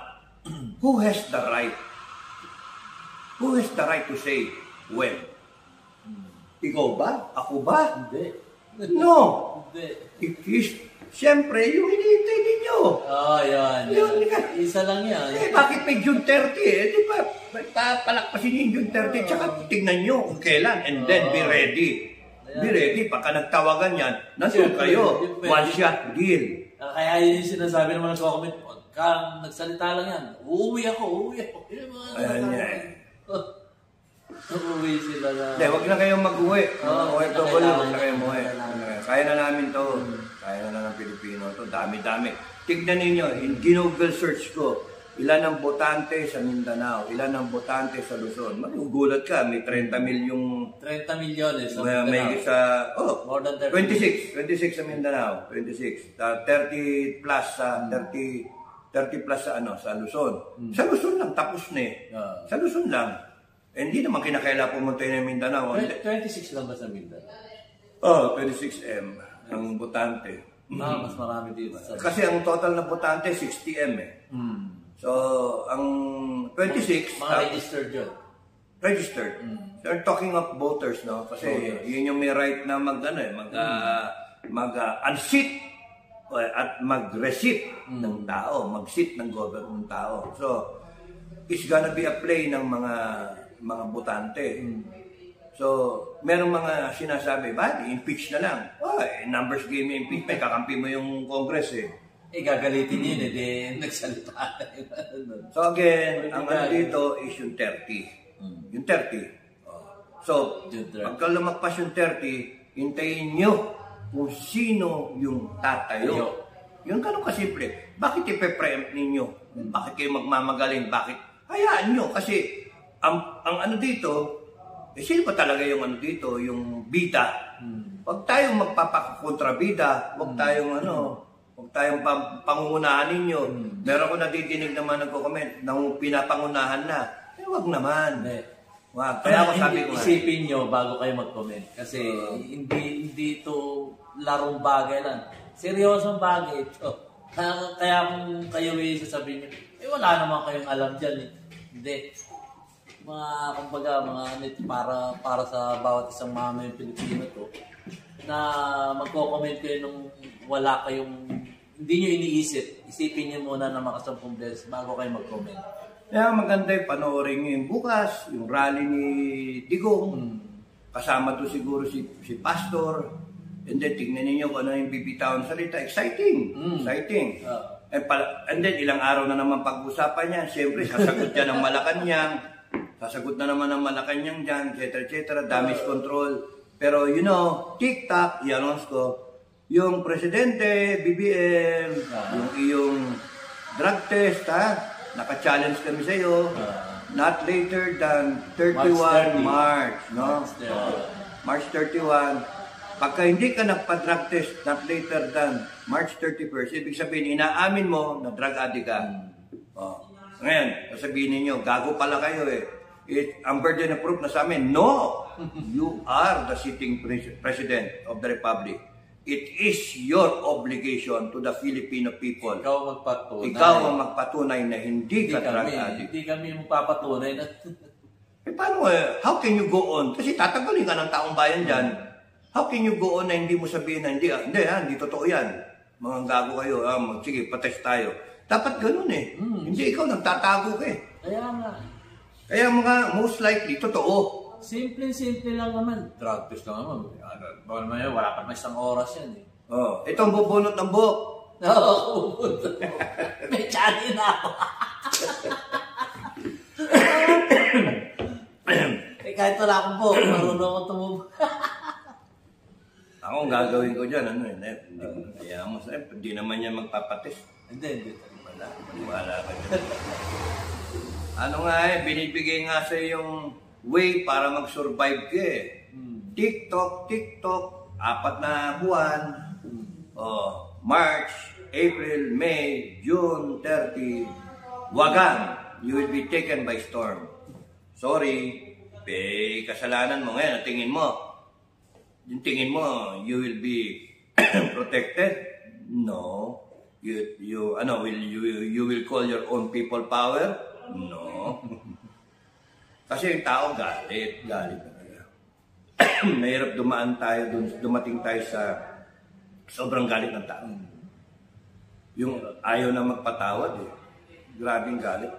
who has the right? Who has the right to say when? Ikaw ba? Ako ba? Hindi. No. Hindi. Siyempre, yung hinihintay ninyo. Yan. Isa lang yan. Bakit may June 30? Di ba? Palakpasin yung June 30, tsaka tignan nyo kung kailan. And then, be ready. Be ready. Pagka nagtawagan yan, nandun kayo. One shot deal. Kaya yun yung sinasabi naman nagko-comment, pagka nagsalita lang yan, uuwi ako. Ayan yan. Uuwi sila na. Hindi, huwag na kayong mag-uwi. Huwag na kayong umuwi. Kaya na namin to. Kaya na ng Pilipino to. Dami-dami. Tignan ninyo, in Google search ko, ilan ang botante sa Mindanao, ilan ang botante sa Luzon. Magugulat ka, may 30 milyong... 30 milyones sa Mindanao. May isa... more than 30. 26 sa Mindanao. 26. 30 plus sa... 30 plus sa Luzon. Sa Luzon lang, tapos na eh. Sa Luzon lang. Hindi naman kinakaila pumunta ng Mindanao. 26 lang ba sa Mindanao? 26M ang botante. Mas marami dito. Kasi ang total na botante, 60M eh. So, ang 26... Mga registered yun. Registered. They're talking of voters, no? Kasi yun yung may right na mag-unseat at mag-receipt ng tao, mag-seat ng government ng tao. So, it's gonna be a play ng mga botante. So, merong mga sinasabi, impeach na lang. Numbers game yung impeachment, kakampi mo yung Congress eh. Gagalitin yun nagsalita. So again, ang dito is yung 30. Yung 30. So, pagka lumagpas yung 30, hintayin nyo kung sino yung tatayo. Yung ganun kasimple. Bakit ipe-preempt ninyo? Bakit kayo magmamagaling? Bakit? Hayaan nyo. Kasi, ang dito, sino ba talaga yung dito? Yung bida. Huwag tayong magpapakontrabida. Huwag tayong huwag tayong pangungunahan ninyo. Meron ko nadidinig naman nagko-comment nang pinapangunahan na. Huwag naman. Wag. Kaya ako sabi ko isipin nyo bago kayo mag-comment. Kasi hindi ito larong bagay lang. Seryosong bagay ito. Kaya kung kayo sasabihin nyo, wala naman kayong alam dyan eh. Hindi. Kumbaga, para sa bawat isang mama yung Pilipino to, na magko-comment kayo nung wala kayong, hindi nyo iniisip. Isipin nyo muna na makasampung beses bago kayo mag-comment. Kaya maganda yung panoorin nyo yung bukas, yung rally ni Digong. Kasama to siguro si Pastor. And then tignan ninyo kung ano yung bibitawan salita. Exciting. Exciting. And then ilang araw na naman pag-usapan niya. Siyempre, sasagot yan ng Malacanang. Sasagot na naman ng Malacanang dyan, etc. Damage control. Pero TikTok, i-announce ko, yung Presidente, BBM, yung iyong drug test, naka-challenge kami sa iyo, not later than 31 March, no? March 31. Pagka hindi ka nagpa-drug test not later than March 31st, ibig sabihin, inaamin mo na drug addict ka. Oh. Ngayon, sasabihin ninyo, gago pala kayo eh. Ang burden of proof na sa amin. No! You are the sitting president of the republic. It is your obligation to the Filipino people. Ikaw magpatunay. Ikaw ang magpatunay na hindi ka drug addict. Hindi kami magpapatunay na... Paano how can you go on? Kasi tatagalin ka ng taong bayan dyan. How can you go on na hindi mo sabihin na hindi totoo yan. Mga gago kayo, sige, patest tayo. Dapat ganun eh. Hindi ikaw nagtatago ka eh. Kaya nga. Kaya mga most likely, totoo. Simple lang naman. Drug test lang naman. Baka naman yun, wala pa naman isang oras yan eh. Oh, itong bubunot ng buhok. Oo, may chani na ako. Kahit wala akong buhok, marunong akong tumubog. Ako, ang gagawin ko dyan, hindi naman niya magpapatis. Hindi. Wala ka dyan. Ano nga binibigay nga sa yung way para mag-survive ka eh. TikTok, 4 na buwan. March, April, May, June 30. Wagan, you will be taken by storm. Sorry, kasalanan mo ngayon, tingin mo. Yung tingin mo, you will be protected? No. You will call your own people power? No. Kasi yung tao galit talaga. Mahirap dumating tayo sa sobrang galit ng tao. Yung ayaw na magpatawad eh. Grabing galit.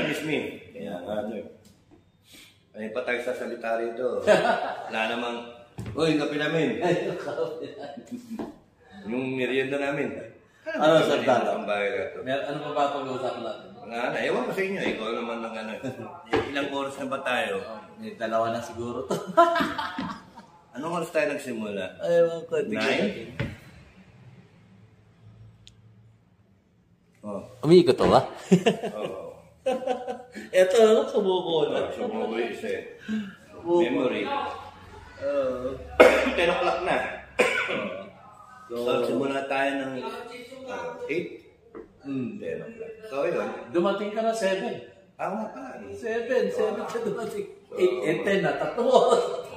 Miss me. Kaya ano pa tayo sasalita rito. Wala namang, uy, kape namin. Yung merienda namin. Ano sa data? Ang bahay na ito. Ano pa ba pag-uusapan natin? Ewan ko sa inyo. Ikaw naman ng ilang oras na ba tayo? May 2 na siguro to. Anong oras tayo nagsimula? Ewan ko. 9? Umiikot to ba? Oo. Ito, sumuko na. Sumuko isa eh. Memory. 10 o'clock na. So, simula tayo ng 8? 10 o'clock. So, yun. Dumating ka na 7. Nga pa. 7 ka dumating. 8 and 10 na, 3 oras.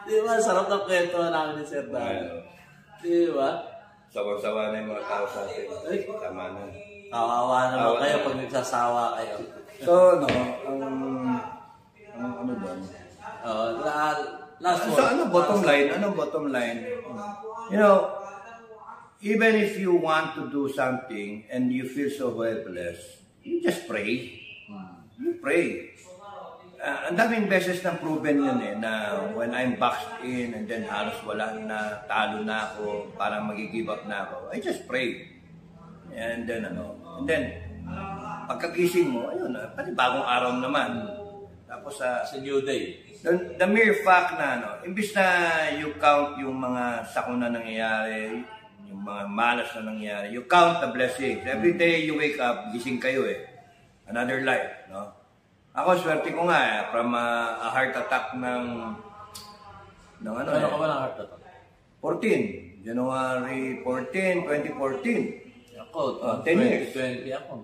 Di ba? Sarap ng kwento namin ni Sir Dan. Di ba? Sawa-sawa na yung mga tao sa atin. Tama na. Kawawa naman kayo pag nagsasawa kayo. So, ano ba? Last one. So, Anong bottom line? You know, even if you want to do something and you feel so helpless, you just pray. You pray. Ang daming beses na proven yun eh, na when I'm boxed in and then halos wala na, talo na ako, parang mag-give up na ako, I just pray. And then, pagkagising mo, ayun, bagong araw naman. Tapos, it's a new day. The mere fact na, imbis na you count yung mga sakuna nangyayari, yung mga malas na nangyayari, you count the blessings. Every day you wake up, gising kayo eh. Another life, no? Ako, swerte ko nga from a heart attack ng ano ka ba ng heart attack? 14. January 14, 2014. Ako, 10 years. 2020 ako.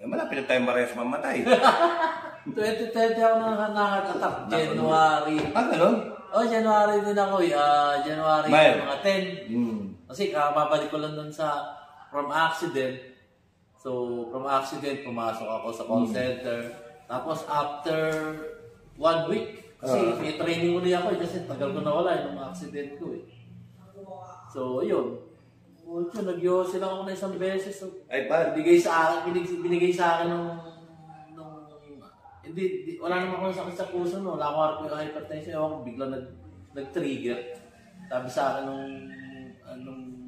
Malapit na tayo marehas mamatay. 2020 ako ng heart attack. January. Ganun? January din ako. January mga 10. Kasi kakababalik ko lang dun from accident. So, from accident, pumasok ako sa call center. Tapos, after 1 week, kasi may training ulit ako kasi tagal ko nawala yung accident ko eh. So, yun. Nag-yose lang ako na isang beses. So, binigay sa akin nung hindi, wala naman akong sakit sa puso, no? Wala akong hypertension. Ewan ko, bigla nag-trigger. Sabi sa akin nung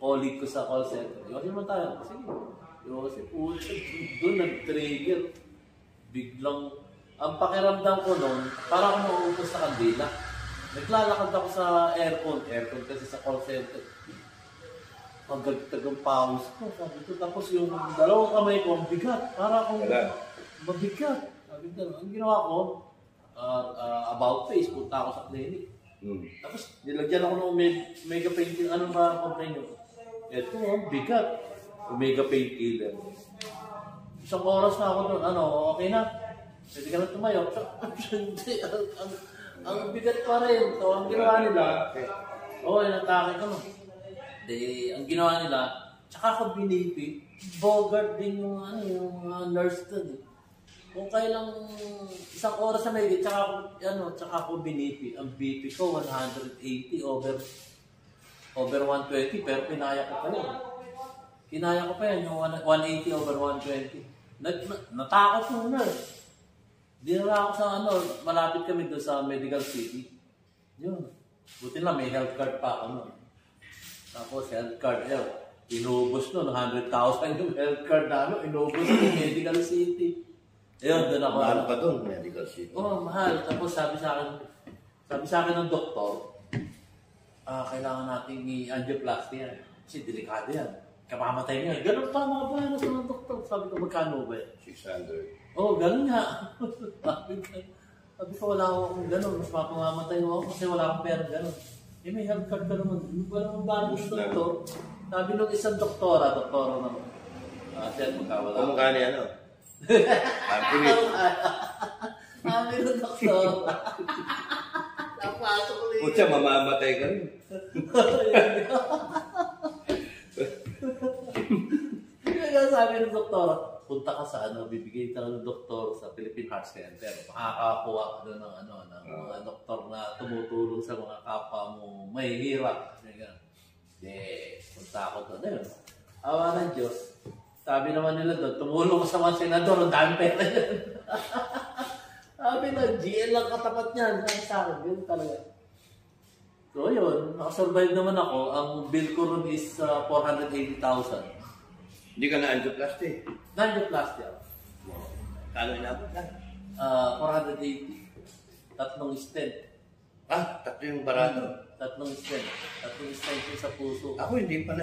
colleague ko sa call center. Yose naman tayo. Sige. Yose, doon nag-trigger. Biglang, ang pakiramdam ko noon, parang ako mauupos sa kandila. Naglalakad ako sa aircon kasi sa call center. Pagdagdag ang pawis ko, sabi ko. Tapos yung dalawang kamay ko, ang bigat. Para akong mabigat. Sabi ko, ang ginawa ko, about face, punta ako sa clinic. Tapos nilagyan ako ng omega pain. Ano ba complain nyo? Ito, ang bigat. Omega painkiller. Isang oras na ako doon. Ano, okay na? Pwede ka na tumayo. ang bigat pa rin. So, ang ginawa nila, natake ka no. Ang ginawa nila, tsaka ako binipi, Bogart din yung, nurse doon. Kung kailang isang oras na may tsaka ako binipi. Ang BP ko, 180 over 120, pero pinaya ko pa yun. Kinaya ko pa yan, yung 180 over 120. Natakot yung nurse. Dinala ako sa malapit kami doon sa Medical City. Yun. Buti lang, may health card pa ako. Tapos health card, inubos nun, 100,000 yung health card namin, inubos yung Medical City. Ayun, doon ako. Mahal pa doon, Medical City. Oo, mahal. Tapos sabi sa akin ng doktor, kailangan natin i-angioplasty yan. Kasi delikado yan. Kamamatay niya. Ganun pa mga bahanas ng doktor. Sabi ko, magkano ba yan? 600. Oo, ganun nga. Sabi ko, wala akong ganun. Mas mapamamatay ako kasi wala akong pera ganun. May health card ka naman. Wala akong bahanas ng doktor. Sabi nung isang doktora naman. Sir, magkawala. Kumukha niya, Sabi nung doktor. Napasok ko rin. Putya, mamamatay ka rin. Kaya sabi ng doktor, punta ka sa bibigay ka ng doktor sa Philippine Heart Center. Makakakuha ka doon ng mga doktor na tumutulong sa mga kapwa mo mahihirap. Punta ako doon. Ayun. Awa ng Diyos. Sabi naman nila doon, tumulong ko sa mga senador, ang dami pera yan. Sabi na, GL lang katapat niyan. Sabi sa akin, yun talaga. So yun, nakasurvive naman ako. Ang bill ko ron is 480,000. Hindi ka na-angioplasty. Na-angioplasty ako. Kano inabot na? 480. Tatlong stent. Tatlo yung barato. Tatlong stent yung sa puso. Ako hindi pa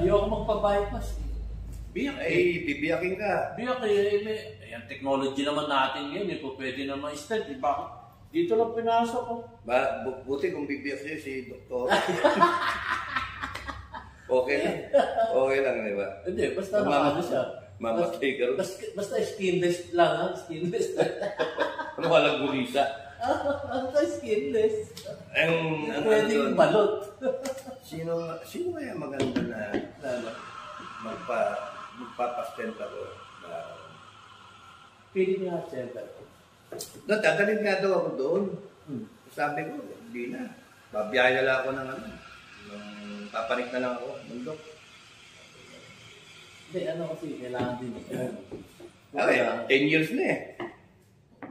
Ayoko magpa-bypass. Bibiyakin ka. Biyak yung technology naman natin ngayon, pwede naman stent. Bakit? Dito lang pinasok ko. Buti kung bibiyak sa'yo si doktor. Okay lang, di ba? Hindi, basta nakano siya. Mamatay ka rin. Basta skinless lang, skinless. Ano walang gulisa? Basta skinless. Pwede yung balot. Sino kaya maganda na magpapastenta ko? Pili niya center. Dadalhin nga daw ako doon. Sabi ko, hindi na. Babiyaya lang ako ng papanik na lang ako. Bundok. Hindi, kasi kailangan din. 10 years na eh.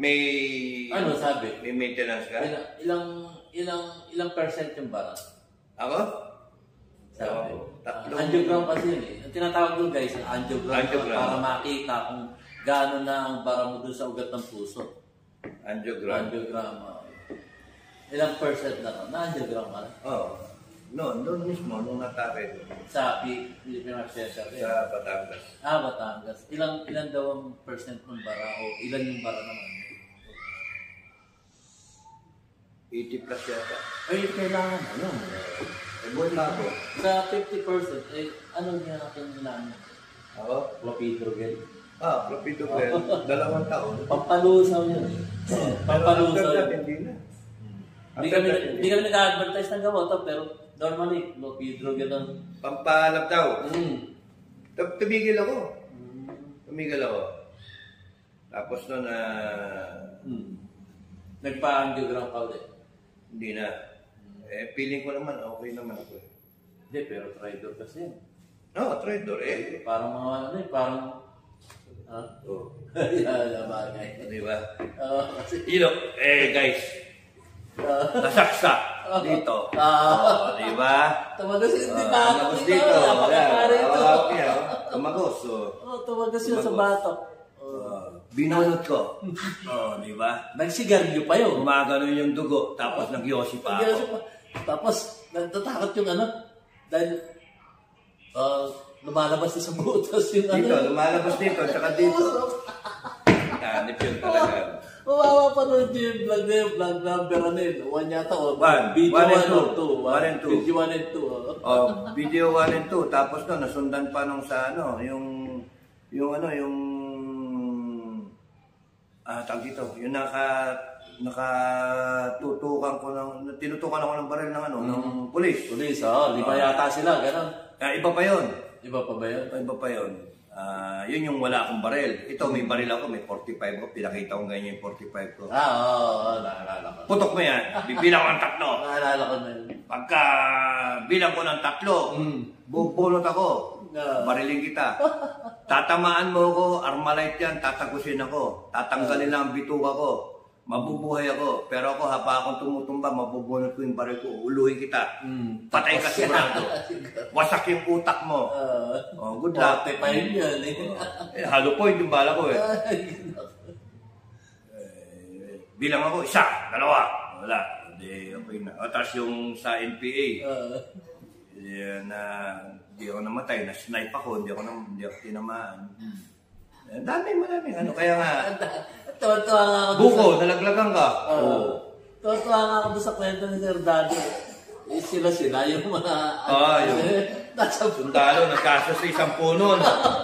May... Ano sabi? May maintenance ka? Ilang percent yung bara? Ako? Sabi. Tatlong... Angiogram kasi yun eh. Ang tinatawag doon guys, angiogram. Para makita kung gaano na ang bara mo doon sa ugat ng puso. Angiogram. Ilang percent na angiogram ka na? Oo. Doon mismo, nung natake doon. Sa Philippine Heart Center? Sa Batangas. Batangas. Ilan daw ang percent ng bara o ilan yung bara naman? 80 plus yata. Kailangan ano? Buwan na ako. Sa 50%, ano niya natin nilaman? Ako? Clopidogrel. Clopidogrel. 2 taon. Pampalusaw yun. Pampalusaw yun. Hindi na. Hindi kami nag-advertise ng gamot, pero normally, Clopidogrel ang... Pampalap daw. Tumigil ako. Tapos nun nagpa-angiogram ka ulit. Hindi na. Feeling ko naman, okay naman ako. Hindi, pero traitor kasi yan. Traitor Parang mga parang... Oo. Bagay. Di ba? Kasi... Guys. Nasaksak dito. Di ba? Tumagos yung Tumagos dito. Tumagos. Tumagos yun sa batok. Binunot ko. Di ba? Nagsigarilyo pa yun. Gumagano yung dugo, tapos nagyosi pa ako. Tapos, natatakot yung ano, dahil lumalabas na sa butas yung Dito, ano. lumalabas dito, tsaka dito. Hanip yun talaga. Mawawa pa nun yung vlog na yung vlog number ano yun. 1 yata o. One. Video One and 1 two. or 2. One and two. Video 1 and 2. Oh, video 1 and 2. Tapos no, nasundan pa nung sa ano, yung tawag dito, yung nakatutukan ko tinutukan ako ng baril ng ng pulis. Pulis, lima yata sila, gano'n. Iba pa 'yon. Iba pa ba yun? Iba pa 'yon. Yun yung wala akong baril. Ito may baril ako, may 45 ko, pinakita ko ganyan yung 45 ko. Naalala ko. Putok mo yan, bibilang ko ng 3. Naalala ko na yun. Pagka bilang ko ng 3, bubunot ako. Barilin kita. Tatamaan mo ako, Armalite yan, tatagusin ako. Tatanggalin lang ang bituka ko. Mabubuhay ako. Pero ako, haba akong tumutumba, mabubunot ko yung baril ko. Uluhin kita. Patay ka sigurado. Wasak yung utak mo. Good luck. Pa yun yan. Halo point yung bala ko eh. Bilang ako, 1, 2. Wala. Hindi, okay na. Tapos yung sa NPA. Hindi ako namatay, na-snipe ako, hindi ako tinamaan. Madaming ano, kaya nga. Tuwa nga ako. Buko, nalaglagan ka. Tuwa nga ako doon sa kwento ni Sir Daddy. Sila yung mga... yung sundalo, nagkasa sa isang puno.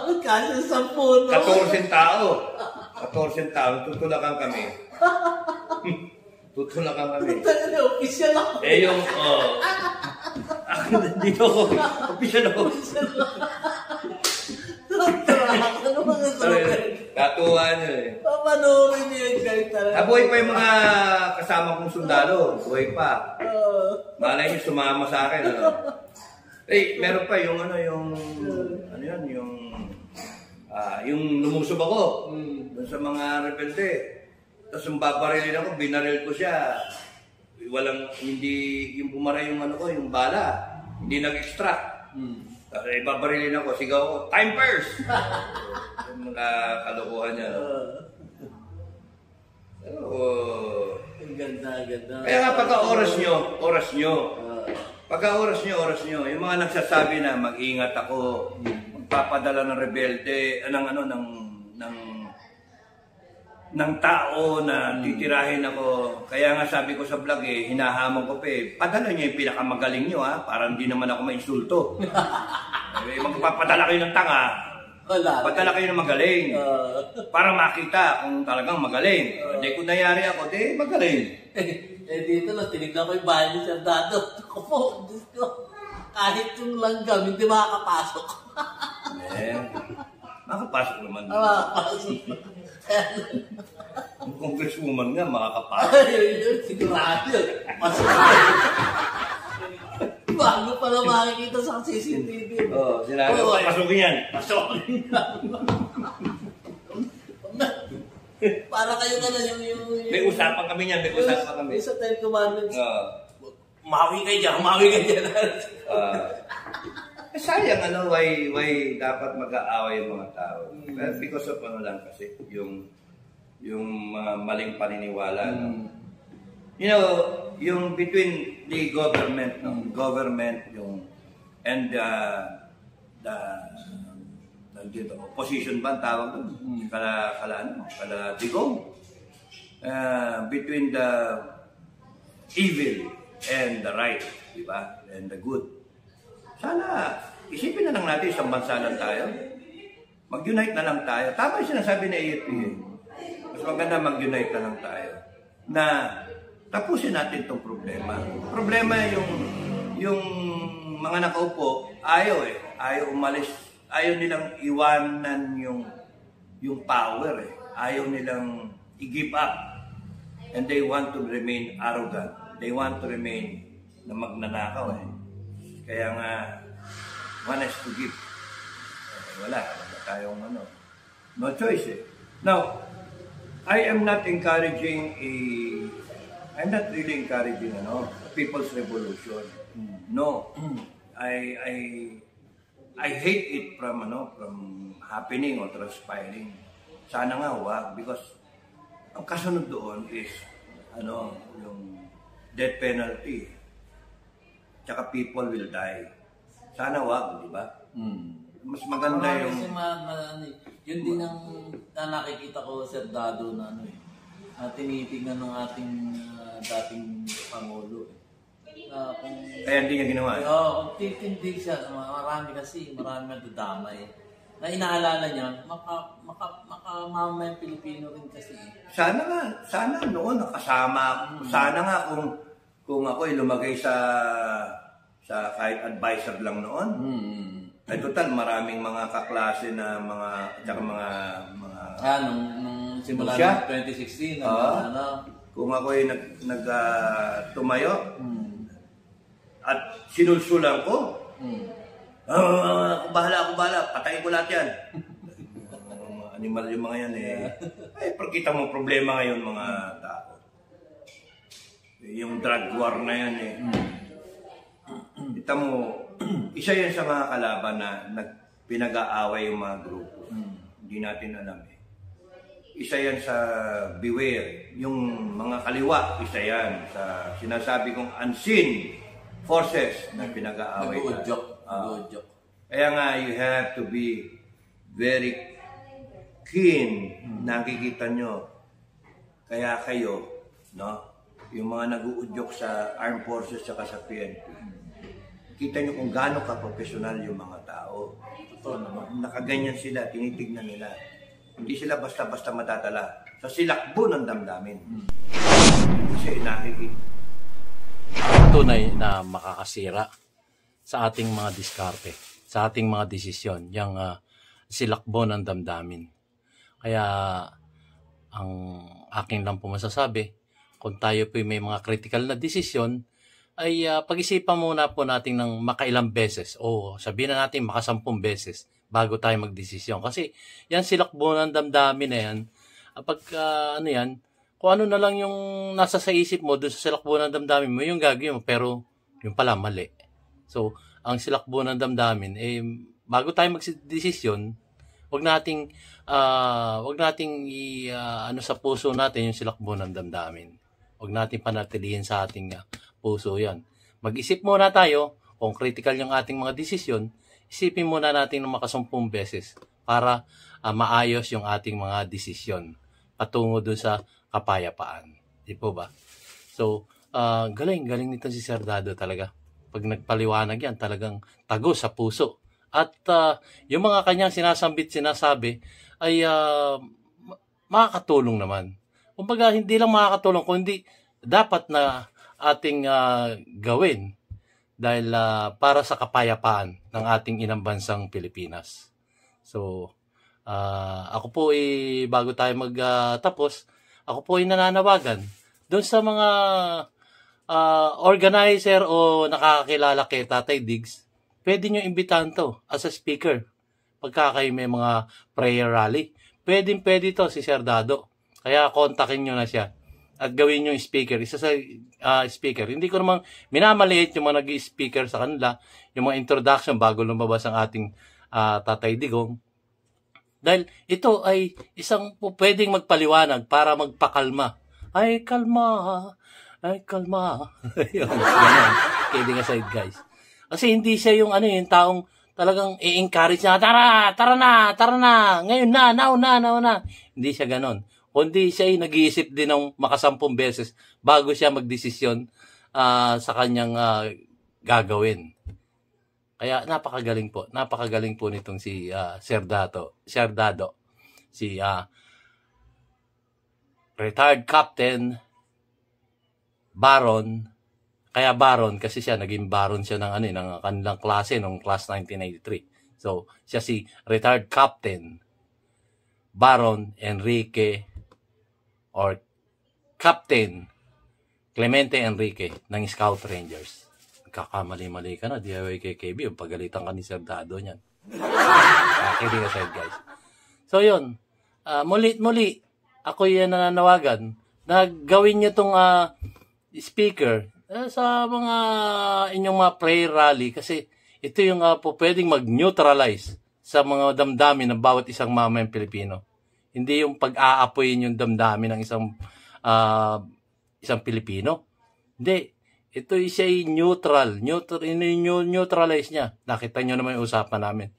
Nagkasa sa isang puno. 14 tao, tutulakan kami. Tutulakan kami. Official ako. Yung, dito ako, official ako. Ano mga sabi? Katuwa nyo eh. Papanoorin niyo yun kahit talaga. Buhay pa yung mga kasama kong sundalo. Buhay pa. Malay nyo, sumama sa akin. Meron pa yung yung lumusob ako. Doon sa mga rebelde. Tapos yung babarilin ako, binaril ko siya. Hindi, yung bumaray yung yung bala. Hindi nag-extract. Babarilin ako, sigaw ako, time first! Yung mga kalokohan niya. Pero, ganda. kaya nga pagka oras nyo. Pagka oras nyo. Yung mga nagsasabi na mag-ingat ako, magpapadala ng rebelde, ng tao na titirahin ako. Kaya nga sabi ko sa vlog hinahamon ko pa padala nyo yung pinakamagaling nyo para hindi naman ako mainsulto. Magpapadala kayo ng tanga. Padala kayo ng magaling. Para makita kung talagang magaling. Hindi kung nangyari ako, magaling. Dito lang, tinignan ko yung bahay ni Sir Dado. Ako po, Diyos ko, kahit yung langgam, hindi makakapasok. Makakapasok naman. Makakapasok. Ang congresswoman nga, makakapasok. Sigurado yun. Bago pa na makikita sa CCTV. Sinabi ko, pasukin yan. Pasukin. Para kayo na lang yung... May usapan kami niyan, Sa 10 Commandments. Umawi kayo dyan. Sayang, why dapat mag-aaway yung mga tao. Because of lang kasi, yung maling paniniwala. You know, yung between the government, and the opposition ba ang tawag doon? Kala digong. Between the evil and the right, di ba? And the good. Sana, isipin na lang natin, isang bansa lang tayo. Mag-unite na lang tayo. Tama yung sinasabi ni AFP. Mas maganda mag-unite na lang tayo. Na tapusin natin itong problema. Problema yung mga nakaupo, ayaw umalis. Ayaw nilang iwanan yung power Ayaw nilang i-give up. And they want to remain arrogant. They want to remain na magnanakaw Kaya nga, one has to give. Wala tayong no choice Now, I'm not really encouraging a people's revolution. No. I hate it from happening or transpiring. Sana nga wag, because ang kasunod doon is yung death penalty. tsaka people will die. Sana wag, di ba? Mm. Mas maganda Marami yung... kasi yun din ang nakikita ko, Sir Dado, na tinitignan ng ating dating Pangulo. Kung Kaya hindi niya ginawa. kung titindig siya, marami nadadamay. Na inaalala niya, makamama yung Pilipino rin kasi. Sana noon nakasama. Sana nga kung ako'y lumagay sa kahit advisor lang noon. Ay total, maraming mga kaklase na tsaka mga Nung simula siya? ng 2016, kung ako'y tumayo at sinulsulan ko, ako bahala, patayin ko lahat yan. Mga animal yung mga yan Ay, pagkita mo problema ngayon mga tao. Yung drug war na yan Kita mo, isa yan sa mga kalaban na pinag-aaway yung mga grupo. Hindi natin alam Isa yan sa beware. Yung mga kaliwa, isa yan sa sinasabi kong unseen forces na pinag-aaway. Nag-uudjok. Kaya nga, you have to be very keen. Nakikita nyo. Kaya kayo, yung mga nag-uudyok sa armed forces at sa PNP, kita nyo kung gaano ka-professional yung mga tao. Nakaganyan sila, tinitignan nila. Hindi sila basta-basta matatala sa silakbo ng damdamin. Kasi nakikita. Tunay na makakasira sa ating mga diskarte, sa ating mga desisyon, yung silakbo ng damdamin. Kaya ang akin lang po masasabi, kung tayo po may mga critical na desisyon, ay pag-isipan muna po natin ng makailang beses o sabihin na natin makasampung beses bago tayo magdesisyon. Kasi yan silakbo ng damdamin na yan, kung ano na lang yung nasa sa isip mo doon sa silakbo ng damdamin mo, yung gagawin mo, pero yung pala mali. So, ang silakbo ng damdamin, bago tayo magdesisyon, wag nating sa puso natin yung silakbo ng damdamin. Wag nating panatilihin sa ating puso yan. Mag-isip muna tayo, kung critical yung ating mga desisyon, isipin muna natin ng makasampung beses para maayos yung ating mga desisyon patungo doon sa kapayapaan. Di po ba? So, galing nito si Sir Dado talaga. Pag nagpaliwanag yan, talagang tago sa puso. At yung mga kanyang sinasabi ay makakatulong naman. Kumbaga, hindi lang makakatulong, kundi dapat na ating gawin dahil para sa kapayapaan ng ating inang bansang Pilipinas. So, ako po bago tayo magtapos, ako po nananawagan doon sa mga organizer o nakakakilala kay Tatay Diggs, pwede nyo imbitahan to as a speaker. Pagka kayo may mga prayer rally, pwede to si Sir Dado. Kaya kontakin nyo na siya at gawin nyo yung speaker. Isa sa speaker. Hindi ko namang minamaliit yung mga nag-speaker sa kanila, yung mga introduction bago lumabas ang ating Tatay Digong. Dahil ito ay isang pwedeng magpaliwanag para magpakalma. Ay, kalma. Ganyan. Kidding aside, guys. Kasi hindi siya yung yung taong talagang i-encourage na, tara na, ngayon na, now na. Hindi siya ganon. Kundi siya ay nag-iisip din ng makasampung beses bago siya magdesisyon sa kanyang gagawin. Kaya napakagaling po nitong si Sir Dado. Si retired captain, Baron. Kaya Baron kasi siya, naging Baron siya ng kanilang klase nung class 1993. So, siya si retired captain, Baron Enrique or Captain Clemente Enrique ng Scout Rangers. Kakamali-mali ka na, DIY-KKB, yung pagalitan ka ni Sir Dado niyan. Kidding aside, guys. So, yun. Muli, ako yung nananawagan na gawin nyo itong speaker sa mga inyong mga prayer rally kasi ito yung pwedeng mag-neutralize sa mga damdamin ng bawat isang mamayang Pilipino. Hindi yung pag-aapoyin yung damdamin ng isang Pilipino. Hindi. Ito siya neutral. Neutralize niya. Nakita nyo naman yung usapan namin.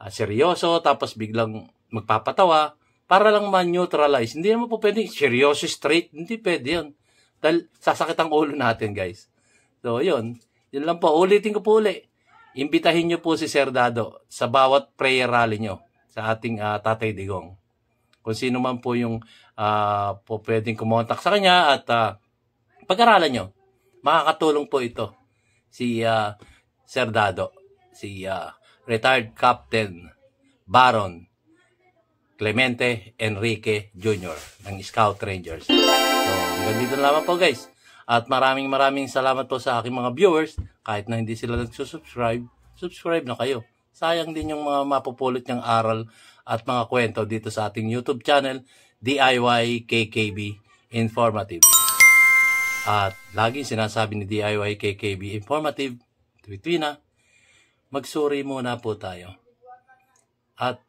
Seryoso, tapos biglang magpapatawa, para lang ma-neutralize. Hindi naman po pwede seryoso straight. Hindi pwede yun. Dahil sasakit ang ulo natin, guys. So, yun. Yun lang po. Ulitin ko po uli. Imbitahin nyo po si Sir Dado sa bawat prayer rally nyo sa ating Tatay Digong. Kung sino man po yung po pwedeng kumontak sa kanya at pag-aralan nyo. Makakatulong po ito. Si Sir Dado. Si retired Captain Baron Clemente Enrique Jr. ng Scout Rangers. So, hanggang dito na lamang po, guys. At maraming salamat po sa aking mga viewers. Kahit na hindi sila nagsusubscribe, subscribe na kayo. Sayang din yung mga mapupulot niyang aral at mga kwento dito sa ating YouTube channel, DIY KKB Informative. At laging sinasabi ni DIY KKB Informative, tuwina, magsuri muna po tayo. At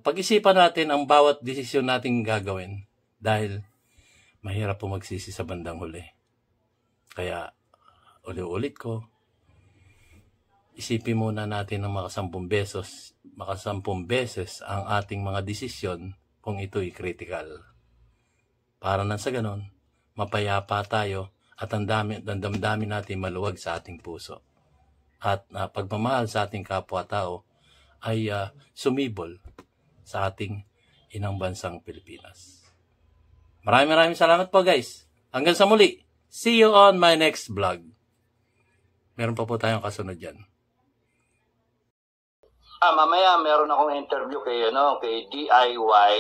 pag-isipan natin ang bawat desisyon nating gagawin dahil mahirap po magsisi sa bandang huli. Kaya ulit ko, isipin muna natin ng makasampung beses ang ating mga desisyon kung ito'y critical. Para nang sa ganon, mapayapa tayo at ang damdamin natin maluwag sa ating puso. At pagmamahal sa ating kapwa-tao ay sumibol sa ating inang bansang Pilipinas. Maraming salamat po, guys. Hanggang sa muli. See you on my next vlog. Meron pa po tayong kasunod dyan. Mamaya meron akong interview kay DIY,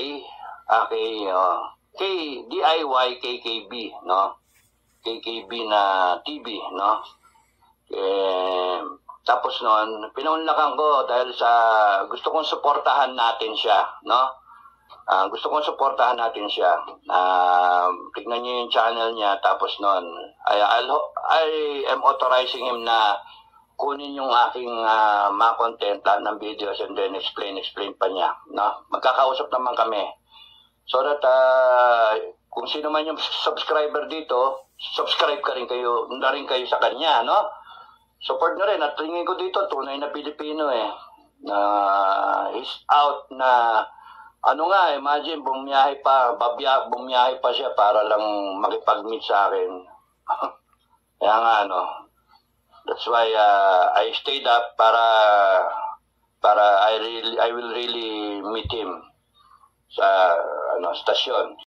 kay DIY KKB, no? KKB na TV, no? Tapos noon, pinaunlakan ko dahil sa gusto kong suportahan natin siya, no? Gusto kong suportahan natin siya. Tignan niyo yung channel niya, tapos noon, I am authorizing him na kunin yung aking mga content ng videos and then explain pa niya, no? Magkakausap naman kami. So that kung sino man yung subscriber dito, subscribe na rin kayo sa kanya, no? Support na rin. At tingin ko dito, tunay na Pilipino na he's out na imagine, bumiyahe pa siya para lang makipag-meet sa akin. Kaya nga, that's why I stayed up para I will really meet him sa stasyon.